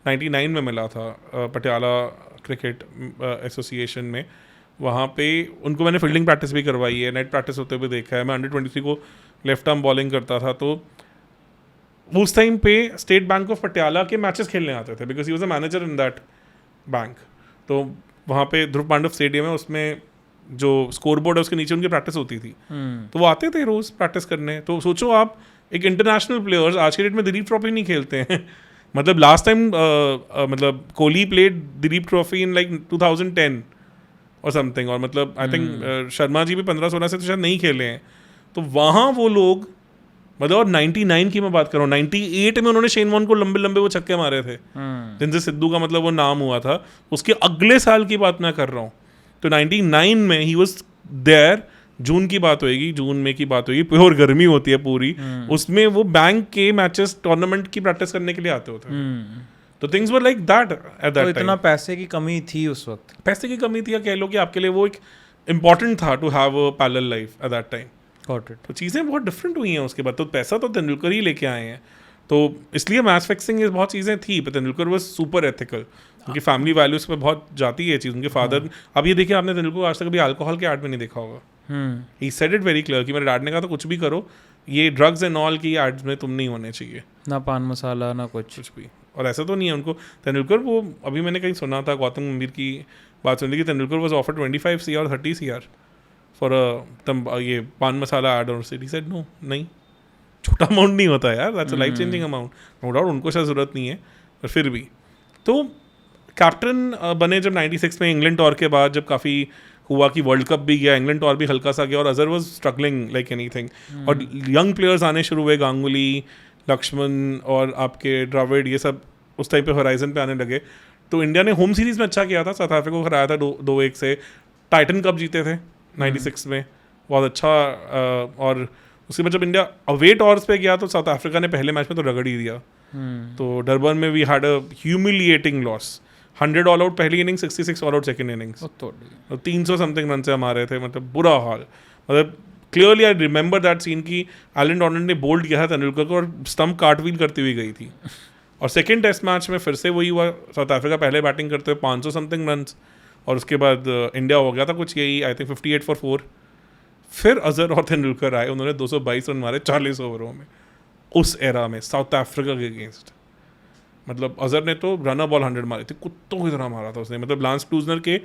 99 में मिला था पटियाला क्रिकेट एसोसिएशन में। वहाँ पे उनको मैंने फील्डिंग प्रैक्टिस भी करवाई है, नेट प्रैक्टिस होते हुए देखा है। मैं अंडर-23 को लेफ्ट आर्म बॉलिंग करता था, तो उस टाइम पे स्टेट बैंक ऑफ पटियाला के मैचेस खेलने आते थे because he was a manager in that bank. तो वहाँ पे ध्रुव पांडव स्टेडियम है, उसमें जो स्कोर बोर्ड है उसके नीचे उनकी प्रैक्टिस होती थी। तो वो आते थे रोज़ प्रैक्टिस करने। तो सोचो आप, एक इंटरनेशनल प्लेयर्स आज के डेट में दिलीप ट्रॉफी नहीं खेलते हैं। मतलब लास्ट टाइम मतलब Kohli played Dilip trophy in like 2010 और समथिंग, और मतलब आई थिंक शर्मा जी भी 15-16 से तो शायद नहीं खेले हैं। तो वहाँ वो लोग मतलब, और 99 की मैं बात कर रहा हूँ, 98 में उन्होंने शेन वॉर्न को लंबे लंबे वो छक्के मारे थे जिनसे सिद्धू का मतलब वो नाम हुआ था। उसके अगले साल की बात मैं कर रहा हूँ। तो 99 में ही वॉज देयर। जून की बात होएगी, जून में की बात होगी, प्योर गर्मी होती है पूरी। उसमें वो बैंक के मैचेस टूर्नामेंट की प्रैक्टिस करने के लिए आते होते। तो things were like that at that time. इतना पैसे की कमी थी उस वक्त। पैसे की कमी थी, या कह लो कि आपके लिए वो एक इम्पॉर्टेंट था to have a parallel life at that time. तो चीज़ें बहुत डिफरेंट हुई हैं उसके बाद। तो पैसा तो तेंदुलकर ही लेके आए हैं, तो इसलिए मैच फिक्सिंग ये बहुत चीज़ें थी। पर तेंदुलकर वॉज सुपर एथिकल, उनकी फैमिली वैल्यूज पे बहुत जाती है चीज़। उनके फादर, अब ये देखिए आपने तेंदुलकर आज तक कभी अल्कोहल के एड में नहीं देखा होगा। He said it very clear कि मेरे डैड ने कहा तो कुछ भी करो, ये ड्रग्स एंड ऑल की एड्स में तुम नहीं होने चाहिए, ना पान मसाला ना कुछ भी। और ऐसा तो नहीं है उनको तेंदुलकर, वो अभी मैंने कहीं सुना था, गौतम गंभीर की बात सुनी कि Tendulkar was offer 25 CR 30 CR for ये पान मसाला एड, और सिटी सेड नो, नहीं, छोटा अमाउंट नहीं होता यार, that's a life changing amount. No doubt उनको शायद ज़रूरत नहीं है, पर फिर भी। तो कैप्टन बने जब 96 में इंग्लैंड टूर के बाद, जब काफ़ी हुआ कि वर्ल्ड कप भी गया, इंग्लैंड टूर भी हल्का सा गया, और Azhar was struggling like anything. और यंग प्लेयर्स आने शुरू हुए, गांगुली, लक्ष्मण और आपके द्रविड़, ये सब उस टाइम पे होराइजन पे आने लगे। तो इंडिया ने होम सीरीज़ में अच्छा किया था, साउथ अफ्रीका को हराया था 2-1 से। टाइटन कप जीते थे 96 में, बहुत अच्छा। और उसके बाद जब इंडिया अवे टॉर्स पे गया तो साउथ अफ्रीका ने पहले मैच में तो रगड़ ही दिया। तो डरबन में we had a humiliating loss. 100 all out पहली innings, 66 all out second innings, तो 300 समथिंग रन से हमारे थे, मतलब बुरा हाल। मतलब clearly I remember that scene की एलन डॉर्नेट ने बोल्ड किया था तेंदुलकर को, और स्टंप कार्टव्हील करती हुई गई थी। और सेकेंड टेस्ट मैच में फिर से वही हुआ, साउथ अफ्रीका पहले बैटिंग करते हुए 500 समथिंग रन, और उसके बाद इंडिया हो गया था कुछ यही आई थिंक 58 for 4। फिर अजहर और तेंदुलकर आए, उन्होंने 222 रन मारे 40 ओवरों में उस एरा में साउथ अफ्रीका के अगेंस्ट। मतलब अजहर ने तो रनर बॉल 100 मारी थी, कुत्तों की तरह मारा था उसने। मतलब लांस क्लूजनर के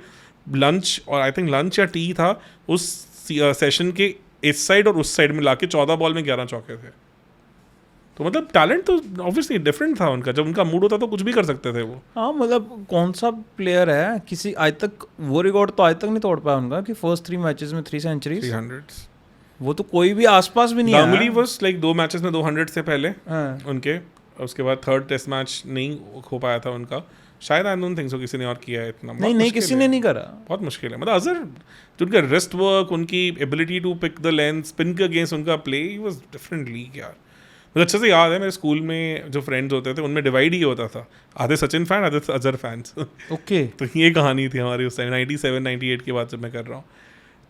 लंच, और आई थिंक लंच या टी था उस सेशन के इस साइड और उस साइड मिला के 14 बॉल में 11 चौके थे। तो मतलब टैलेंट तो ऑब्वियसली डिफरेंट था उनका, जब उनका मूड होता तो कुछ भी कर सकते थे वो। हाँ मतलब कौन सा प्लेयर है किसी आज तक वो रिकॉर्ड तो आज तक नहीं तोड़ पाया उनका कि फर्स्ट 3 मैचेस में 3 सेंचुरीज। 300 वो तो कोई भी आसपास भी नहीं है। गांगुली वाज लाइक 2 मैचेस में 200 से पहले हाँ। उनके, उसके बाद थर्ड टेस्ट मैच नहीं हो पाया था उनका शायद। आई डोंट थिंक सो किसी ने और किया है इतना। नहीं किसी ने नहीं करा। बहुत मुश्किल है। मतलब अजहर जो उनका रिस्ट वर्क, उनकी ability to pick the length, spin के अगेंस्ट उनका प्ले वाज डिफरेंट लीग यार। मुझे अच्छे से याद है मेरे स्कूल में जो फ्रेंड्स होते थे उनमें डिवाइड ही होता था, आधे सचिन फैन आधे अजहर फैंस। ओके। तो ये कहानी थी हमारी उस टाइम 97-98 की बात जब मैं कर रहा हूँ।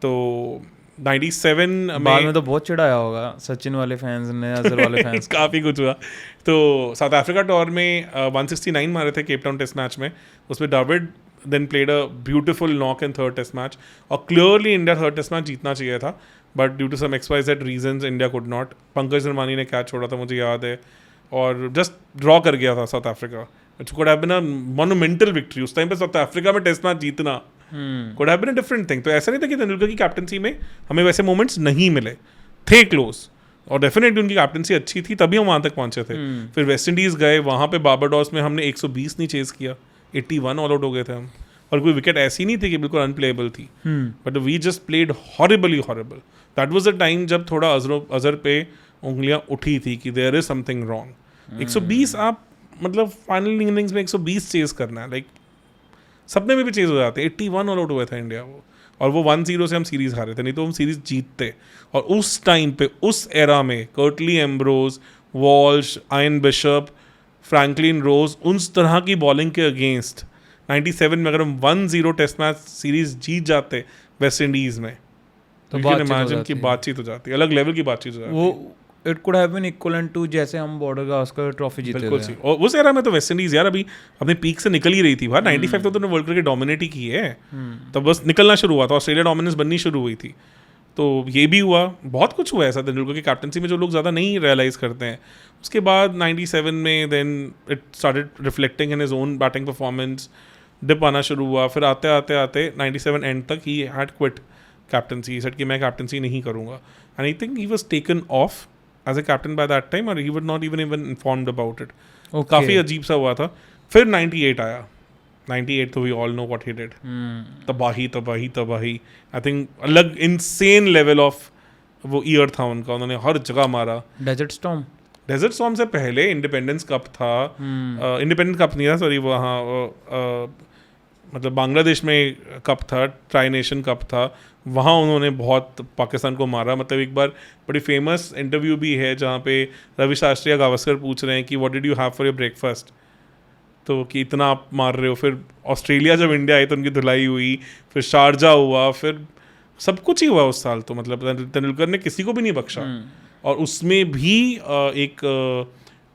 तो 97 बाद में तो बहुत चिढ़ाया होगा सचिन वाले फैंस ने अजहर वाले फैंस। काफ़ी कुछ हुआ। तो साउथ अफ्रीका टूर में 169 मारे थे केप टाउन टेस्ट मैच में। उसमें David then played a beautiful knock in third test match, और clearly India third test match जीतना चाहिए था, but due to some XYZ reasons India could not. Pankaj Nirmani ने कैच छोड़ा था मुझे याद है, और जस्ट ड्रॉ कर गया था South Africa. It could have been a monumental victory. उस टाइम पे साउथ अफ्रीका में टेस्ट मैच जीतना could have been a different thing. तो ऐसा नहीं था कि तेंदुलकर की कैप्टनसी में हमें वैसे मोमेंट्स नहीं मिले, थे क्लोज, और डेफिनेटली उनकी कैप्टनसी अच्छी थी तभी हम वहाँ तक पहुँचे थे। फिर वेस्ट इंडीज़ गए, वहाँ पे बारबाडोस में हमने 120 नहीं चेज किया, 81 ऑल आउट हो गए थे हम, और कोई विकेट ऐसी नहीं थी कि बिल्कुल अनप्लेएबल थी, but we just played horribly horrible. That was the time जब थोड़ा अजहर पे उंगलियां उठी थी कि देयर इज समथिंग रॉन्ग। 120 आप मतलब फाइनल इनिंग्स में 120 चेज करना है, लाइक सपने में भी चेज हो जाते। 81 ऑल आउट हुए थे इंडिया वो, और वो 1-0 से हम सीरीज हारे थे, नहीं तो हम सीरीज जीतते। और उस टाइम पे उस एरा में Curtly Ambrose, Walsh, Ian Bishop, Franklyn Rose, उस तरह की बॉलिंग के अगेंस्ट 97 में अगर हम 1-0 टेस्ट मैच सीरीज जीत जाते वेस्ट इंडीज में, तो इमेजिन की बातचीत हो जाती, अलग लेवल की बातचीत हो जाती। वो it could have been equivalent to जैसे हम बॉर्डर गावस्कर ट्रॉफी जीते थे। और उस एरा में तो वेस्ट इंडीज यार अभी अपने पीक से निकल ही रही थी। 95 तो उन्होंने वर्ल्ड क्रिकेट डोमिनेट ही की है, तब बस निकलना शुरू हुआ था, ऑस्ट्रेलिया डोमिनेंस बननी शुरू हुई थी। तो ये भी हुआ, बहुत कुछ हुआ ऐसा तेंदुलकर की कैप्टनसी में जो लोग ज़्यादा नहीं रियलाइज़ करते हैं। उसके बाद 97 में then it started reflecting in his own batting performance, dip आना शुरू हुआ। फिर आते आते आते 97 एंड तक ही हैड क्विट कैप्टनसी, सेड कि मैं कैप्टनसी नहीं करूँगा, and I think he was taken off as a captain by that time, और he was not even informed about it. काफ़ी अजीब सा हुआ था। फिर 98 आया। 98 तो we all know what he did. तबाही तबाही तबाही। आई थिंक अलग इनसेन लेवल ऑफ वो ईयर था उनका, उन्होंने हर जगह मारा। डेजर्ट स्टॉर्म से पहले इंडिपेंडेंस कप था, इंडिपेंडेंस कप नहीं था सॉरी, वहाँ मतलब बांग्लादेश में कप था, ट्राई नेशन कप था, वहाँ उन्होंने बहुत पाकिस्तान को मारा। मतलब एक बार बड़ी फेमस इंटरव्यू भी है जहाँ पे रवि शास्त्री या गावस्कर पूछ रहे हैं कि what did you have for your breakfast, तो कि इतना आप मार रहे हो। फिर ऑस्ट्रेलिया जब इंडिया आई तो उनकी धुलाई हुई, फिर शारजा हुआ, फिर सब कुछ ही हुआ उस साल। तो मतलब तेंदुलकर ने किसी को भी नहीं बख्शा। और उसमें भी एक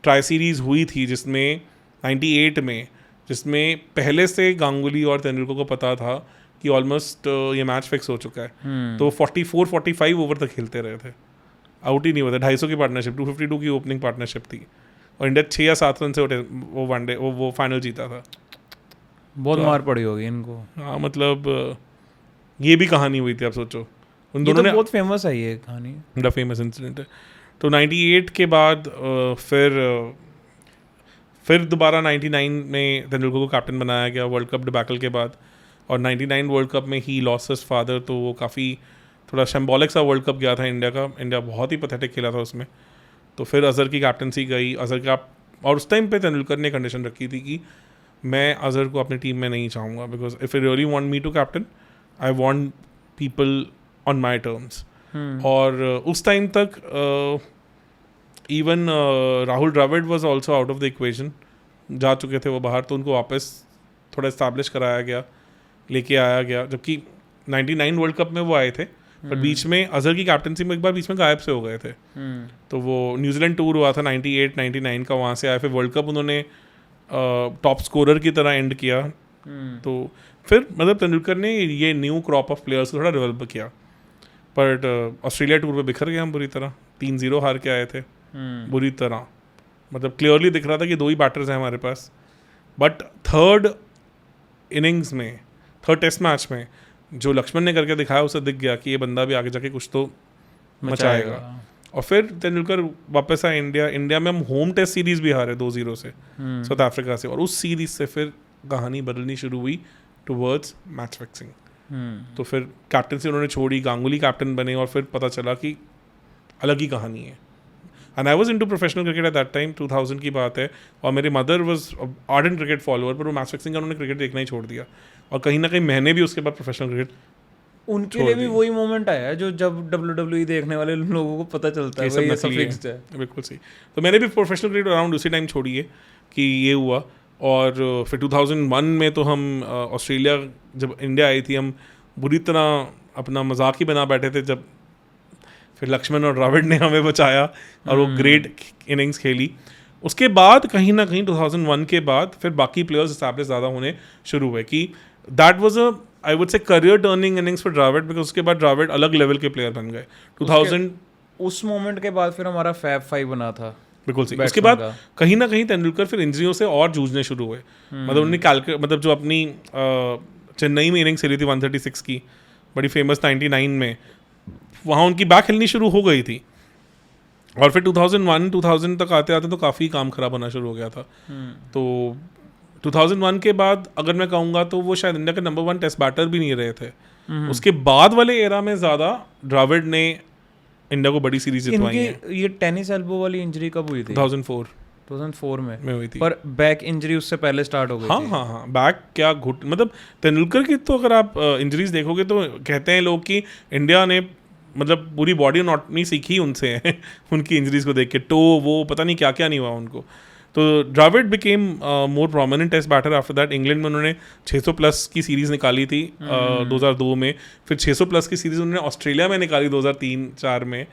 ट्राई सीरीज़ हुई थी जिसमें 98 में, जिसमें पहले से गांगुली और तेंदुलकर को पता था कि ऑलमोस्ट ये मैच फिक्स हो चुका है। तो 44-45 ओवर तक खेलते रहे थे, आउट ही नहीं हुआ था। 250 की पार्टनरशिप, 252 की ओपनिंग पार्टनरशिप थी, और इंडिया 6 या 7 रन से वो वनडे वो फाइनल जीता था। बहुत तो मार पड़ी होगी इनको। हाँ मतलब ये भी कहानी हुई थी, आप सोचो उन दोनों ने। बहुत फेमस है ये कहानी, बड़ा फेमस इंसिडेंट है। तो 98 के बाद फिर दोबारा 99 में तेंदुलकर को कैप्टन बनाया गया वर्ल्ड कप डिबैकल के बाद, और 99 वर्ल्ड कप में ही लॉस्ट हिज फादर। तो वो काफ़ी थोड़ा सिंबॉलिक सा वर्ल्ड कप गया था इंडिया का, इंडिया बहुत ही पैथेटिक खेला था उसमें। तो फिर अजहर की कैप्टनसी गई, अजहर का, और उस टाइम पे तेंदुलकर ने कंडीशन रखी थी कि मैं अजहर को अपनी टीम में नहीं चाहूँगा, because if you really want me to captain, I want people on my terms. और उस टाइम तक even Rahul Dravid was also out of the equation, जा चुके थे वो बाहर, तो उनको वापस थोड़ा इस्टेब्लिश कराया गया, लेके आया गया। जबकि 99 वर्ल्ड कप में वो आए थे, पर बीच में अजहर की कैप्टनसी में एक बार बीच में गायब से हो गए थे। तो वो न्यूजीलैंड टूर हुआ था 98-99 का, वहाँ से आए, फिर वर्ल्ड कप उन्होंने टॉप स्कोरर की तरह एंड किया। तो फिर मतलब तेंदुलकर ने ये न्यू क्रॉप ऑफ प्लेयर्स को थोड़ा डेवलप किया, बट ऑस्ट्रेलिया टूर पे बिखर गए हम बुरी तरह, 3-0 हार के आए थे बुरी तरह। मतलब क्लियरली दिख रहा था कि 2 ही बैटर्स हैं हमारे पास। बट थर्ड इनिंग्स में, थर्ड टेस्ट मैच में जो लक्ष्मण ने करके दिखाया, उसे दिख गया कि ये बंदा भी आगे जाके कुछ तो मचाएगा। और फिर तेंदुलकर वापस आए इंडिया में हम होम टेस्ट सीरीज भी हारे 2-0 से साउथ अफ्रीका से, और उस सीरीज से फिर कहानी बदलनी शुरू हुई टुवर्ड्स मैच फिक्सिंग। तो फिर कैप्टनसी उन्होंने छोड़ी, गांगुली कैप्टन बने, और फिर पता चला कि अलग ही कहानी है। And I was into professional cricket at that time, 2000 की बात है, और मेरी mother was ardent cricket follower, पर वो मैच फिक्सिंग का उन्होंने क्रिकेट देखना ही छोड़ दिया, और कहीं ना कहीं मैंने भी उसके बाद प्रोफेशनल क्रिकेट उनके लिए भी वही मोमेंट आया है जो जब WWE देखने वाले लोगों को पता चलता है भाई ये सब फिक्स्ड है। बिल्कुल सही। तो मैंने भी प्रोफेशनल क्रिकेट अराउंड उसी टाइम छोड़ी है कि ये हुआ। और फिर 2001 में तो हम ऑस्ट्रेलिया जब इंडिया आई थी, हम बुरी तरह अपना मजाक ही बना बैठे थे, जब फिर लक्ष्मण और द्रविड़ ने हमें बचाया और वो ग्रेट इनिंग्स खेली। उसके बाद कहीं ना कहीं 2001 के बाद फिर बाकी प्लेयर्स एस्टैब्लिश ज़्यादा होने शुरू हुए कि that was a I would say career turning innings for Dravid, because उसके बाद द्रविड़ अलग लेवल के प्लेयर बन गए 2000 उस मोमेंट के बाद फिर हमारा फैब 5 बना था। बिल्कुल सही। उसके बाद कहीं ना कहीं तेंदुलकर फिर इंजरियों से और जूझने शुरू हुए। मतलब उन्होंने मतलब जो अपनी चेन्नई में इनिंग्स खेली थी 136 की, बड़ी फेमस 99 में, वहाँ उनकी बैक हिलनी शुरू हो गई थी, और फिर 2001-2000 तक आते आते तो काफ़ी काम खराब होना शुरू हो गया था। तो 2001 के बाद अगर मैं कहूँगा तो वो शायद इंडिया के नंबर 1 टेस्ट बैटर भी नहीं रहे थे। उसके बाद वाले एरा में ज़्यादा द्रविड़ ने इंडिया को बड़ी सीरीज जितवाई है। ये टेनिस एल्बो वाली इंजरी कब हुई थी? 2004 में हुई थी, पर बैक इंजरी उससे पहले स्टार्ट हो गई थी। हाँ, बैक क्या घुट, मतलब तेंदुलकर की तो अगर आप इंजरीज देखोगे तो कहते हैं लोग कि इंडिया ने मतलब पूरी बॉडी अनाटॉमी सीखी उनसे है उनकी इंजरीज को देख के, तो वो पता नहीं क्या क्या नहीं हुआ उनको। तो Dravid became more prominent test batter after that. England में उन्होंने 600 प्लस की सीरीज़ निकाली थी 2002 में, फिर 600 प्लस की सीरीज़ उन्होंने ऑस्ट्रेलिया में निकाली 2003-4 में,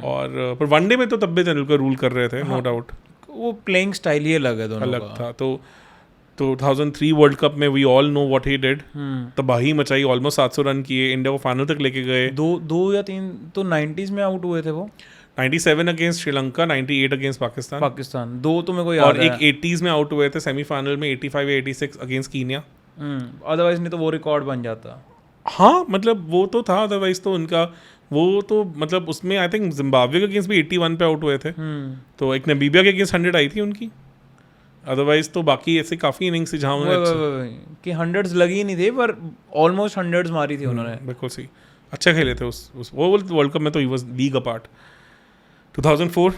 और पर वनडे में तो तब भी तेंदुलकर रूल कर रहे थे, नो डाउट। वो प्लेइंग स्टाइल ही अलग है, दोनों अलग था। तो 2003 वर्ल्ड कप में we all know what he did, तबाही मचाई, ऑलमोस्ट 700 रन किए, इंडिया को फाइनल तक लेके गए। 2 या 3 तो 90s में आउट हुए थे वो, 97 अगेंस्ट श्रीलंका, 98 अगेंस्ट पाकिस्तान, 2 तो मेरे को याद और एक 80s में आउट हुए थे सेमीफाइनल में 85 या 86 अगेंस्ट कीनिया। अदरवाइज नहीं तो वो रिकॉर्ड बन जाता। हाँ, मतलब वो तो था, अदरवाइज तो उनका वो तो मतलब उसमें आई थिंक जिम्बाब्वे के अगेंस्ट भी 81 पे आउट हुए थे। तो एक नामीबिया के अगेंस्ट 100 आई थी उनकी, अदरवाइज तो बाकी ऐसे काफ़ी इनिंग्स थी जहाँ उन्होंने कि 100s लगी नहीं थे, पर ऑलमोस्ट 100s मारी थी उन्होंने। बिल्कुल सही, अच्छा खेले थे उस वो वर्ल्ड कप में। तो he was league apart. 2004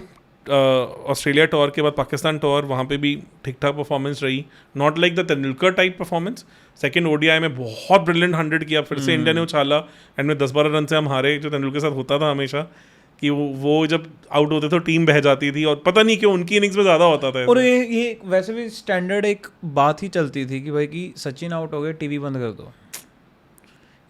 Australia tour के बाद पाकिस्तान टूर, वहाँ पे भी ठीक ठाक परफॉर्मेंस रही, not like the Tendulkar type performance. Second ODI में बहुत ब्रिलियंट 100 किया, फिर से इंडिया ने उछाला, एंड में 10-12 रन से हम हारे, जो तेंदुलकर के साथ होता था हमेशा कि वो जब आउट होते तो टीम बह जाती थी, और पता नहीं क्यों उनकी इनिंग्स में ज़्यादा होता था। और ये वैसे भी स्टैंडर्ड एक बात ही चलती थी कि भाई कि सचिन आउट हो गए, टीवी बंद कर दो।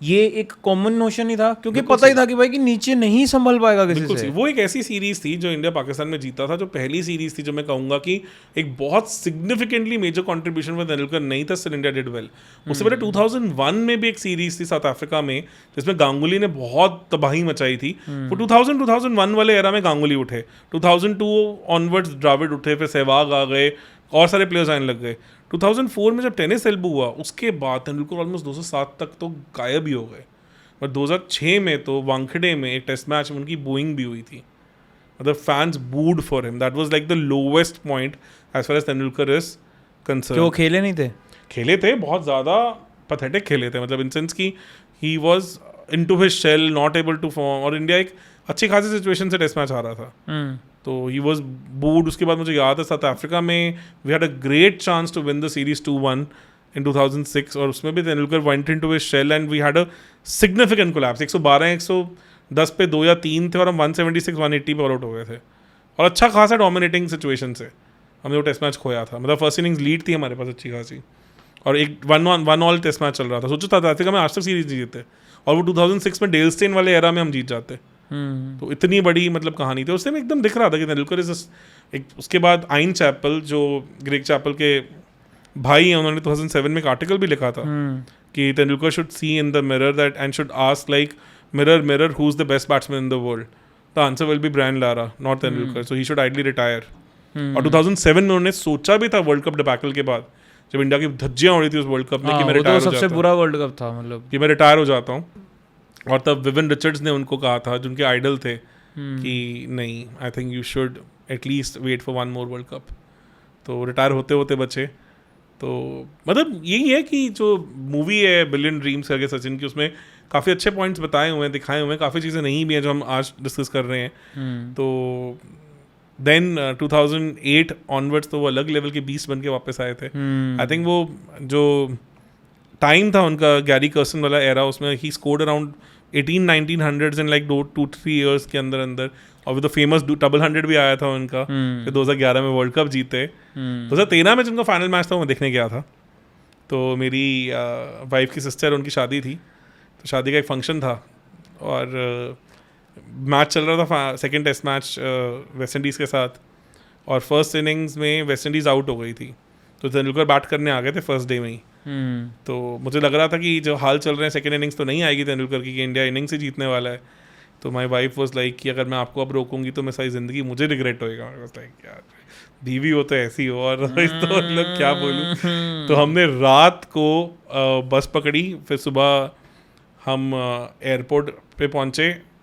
ये एक कॉमन नोशन ही था, क्योंकि पता ही था कि भाई कि नीचे नहीं संभल पाएगा किसी से। वो एक ऐसी सीरीज थी जो इंडिया पाकिस्तान में जीता था, जो पहली सीरीज थी जो मैं कहूंगा कि एक बहुत सिग्निफिकेंटली मेजर कंट्रीब्यूशन में तेंदुलकर नहीं था, स्टिल इंडिया डिड वेल। उससे पहले 2001 में भी एक सीरीज थी साउथ अफ्रीका में, जिसमें गांगुली ने बहुत तबाही मचाई थी। वो 2001 वाले एरा में गांगुली उठे, 2002 ऑनवर्ड्स द्रविड़ उठे, फिर सहवाग आ गए, और सारे प्लेयर्स आने लग गए। 2004 में जब टेनिस एल्बो हुआ, उसके बाद तेंदुलकर ऑलमोस्ट 207 तक तो गायब ही हो गए। पर 2006 में तो वानखेड़े में एक टेस्ट मैच में उनकी बोइंग भी हुई थी, मतलब fans booed for him. That was like the lowest point as far as Tendulkar is concerned. वो खेले नहीं थे? खेले थे, बहुत ज़्यादा पैथेटिक खेले थे, मतलब इन सेंस की he was into his shell, not able to form, और इंडिया एक अच्छी खासी सिचुएशन से टेस्ट मैच आ रहा था। तो ही वॉज बूड। उसके बाद मुझे याद है साउथ अफ्रीका में we had a great chance to win the series 2-1 in 2006, और उसमें भी Tendulkar went into his shell and we had a significant collapse. 112-110 पे 2 या 3 थे, और हम 176-180 पे ऑल आउट हो गए थे, और अच्छा खासा डोमिनेटिंग सिचुएशन से हमने वो टेस्ट मैच खोया था। मतलब फर्स्ट इनिंग्स लीड थी हमारे पास अच्छी खासी, और एक 1-1 टेस्ट मैच चल रहा था। सोचो साउथ अफ्रीका में आज तक सीरीज नहीं जीते, और वो 2006 में डेल स्टेन वाले एरा में हम जीत जाते। तो इतनी बड़ी मतलब कहानी थी। उससे में एकदम दिख रहा था कि तेंदुलकर इज एक। उसके बाद आइन चैपल, जो ग्रेग चैपल के भाई हैं, उन्होंने 2007 में एक आर्टिकल भी लिखा था कि Tendulkar should see in the mirror that and should ask like mirror mirror who is the best batsman in the world. The answer will be Brian Lara, not Tendulkar, so he should ideally retire. और 2007 में उन्होंने सोचा भी था world cup debacle के बाद, जब India की धज्जियां उड़ी थी उस वर्ल्ड कप में, कि मैं रिटायर हो जाता हूं, सबसे बुरा वर्ल्ड कप था, मतलब कि मैं रिटायर हो जाता हूं। और तब विविन रिचर्ड्स ने उनको कहा था, जो उनके आइडल थे, कि नहीं, I think you should at least wait for one more world cup. तो रिटायर होते होते बचे। तो मतलब यही है कि जो मूवी है बिलियन ड्रीम्स करके सचिन की, उसमें काफ़ी अच्छे पॉइंट्स बताए हुए हैं, दिखाए हुए हैं, काफ़ी चीज़ें नहीं भी हैं जो हम आज डिस्कस कर रहे हैं। तो देन 2008 ऑनवर्ड्स तो वो अलग लेवल के बीस्ट बन के वापस आए थे। आई थिंक वो जो टाइम था उनका गैरी कर्सन वाला एरा, उसमें he scored around 1900s in like 2-3 years के अंदर अंदर। और वो फेमस डबल 100 भी आया था उनका। फिर 2011 में वर्ल्ड कप जीते। 2013 में जिनका फाइनल मैच था वो मैं देखने गया था। तो मेरी वाइफ की सिस्टर, उनकी शादी थी, तो शादी का एक फंक्शन था और मैच चल रहा था, second test match West Indies के साथ। और फर्स्ट इनिंग्स में वेस्ट इंडीज़ आउट हो गई थी, तो तेंदुलकर बैट करने आ गए थे फर्स्ट डे में ही। तो मुझे लग रहा था कि जो हाल चल रहे हैं सेकंड इनिंग्स तो नहीं आएगी तेंदुलकर की, कि इंडिया इनिंग्स ही जीतने वाला है। तो माई वाइफ वॉज लाइक कि अगर मैं आपको अब रोकूंगी तो मैं सारी ज़िंदगी मुझे रिग्रेट होएगा। मैं लाइक यार बीवी हो तो ऐसी हो, और तो मतलब क्या बोलूँ। तो हमने रात को बस पकड़ी, फिर सुबह हम एयरपोर्ट पे पहुँचे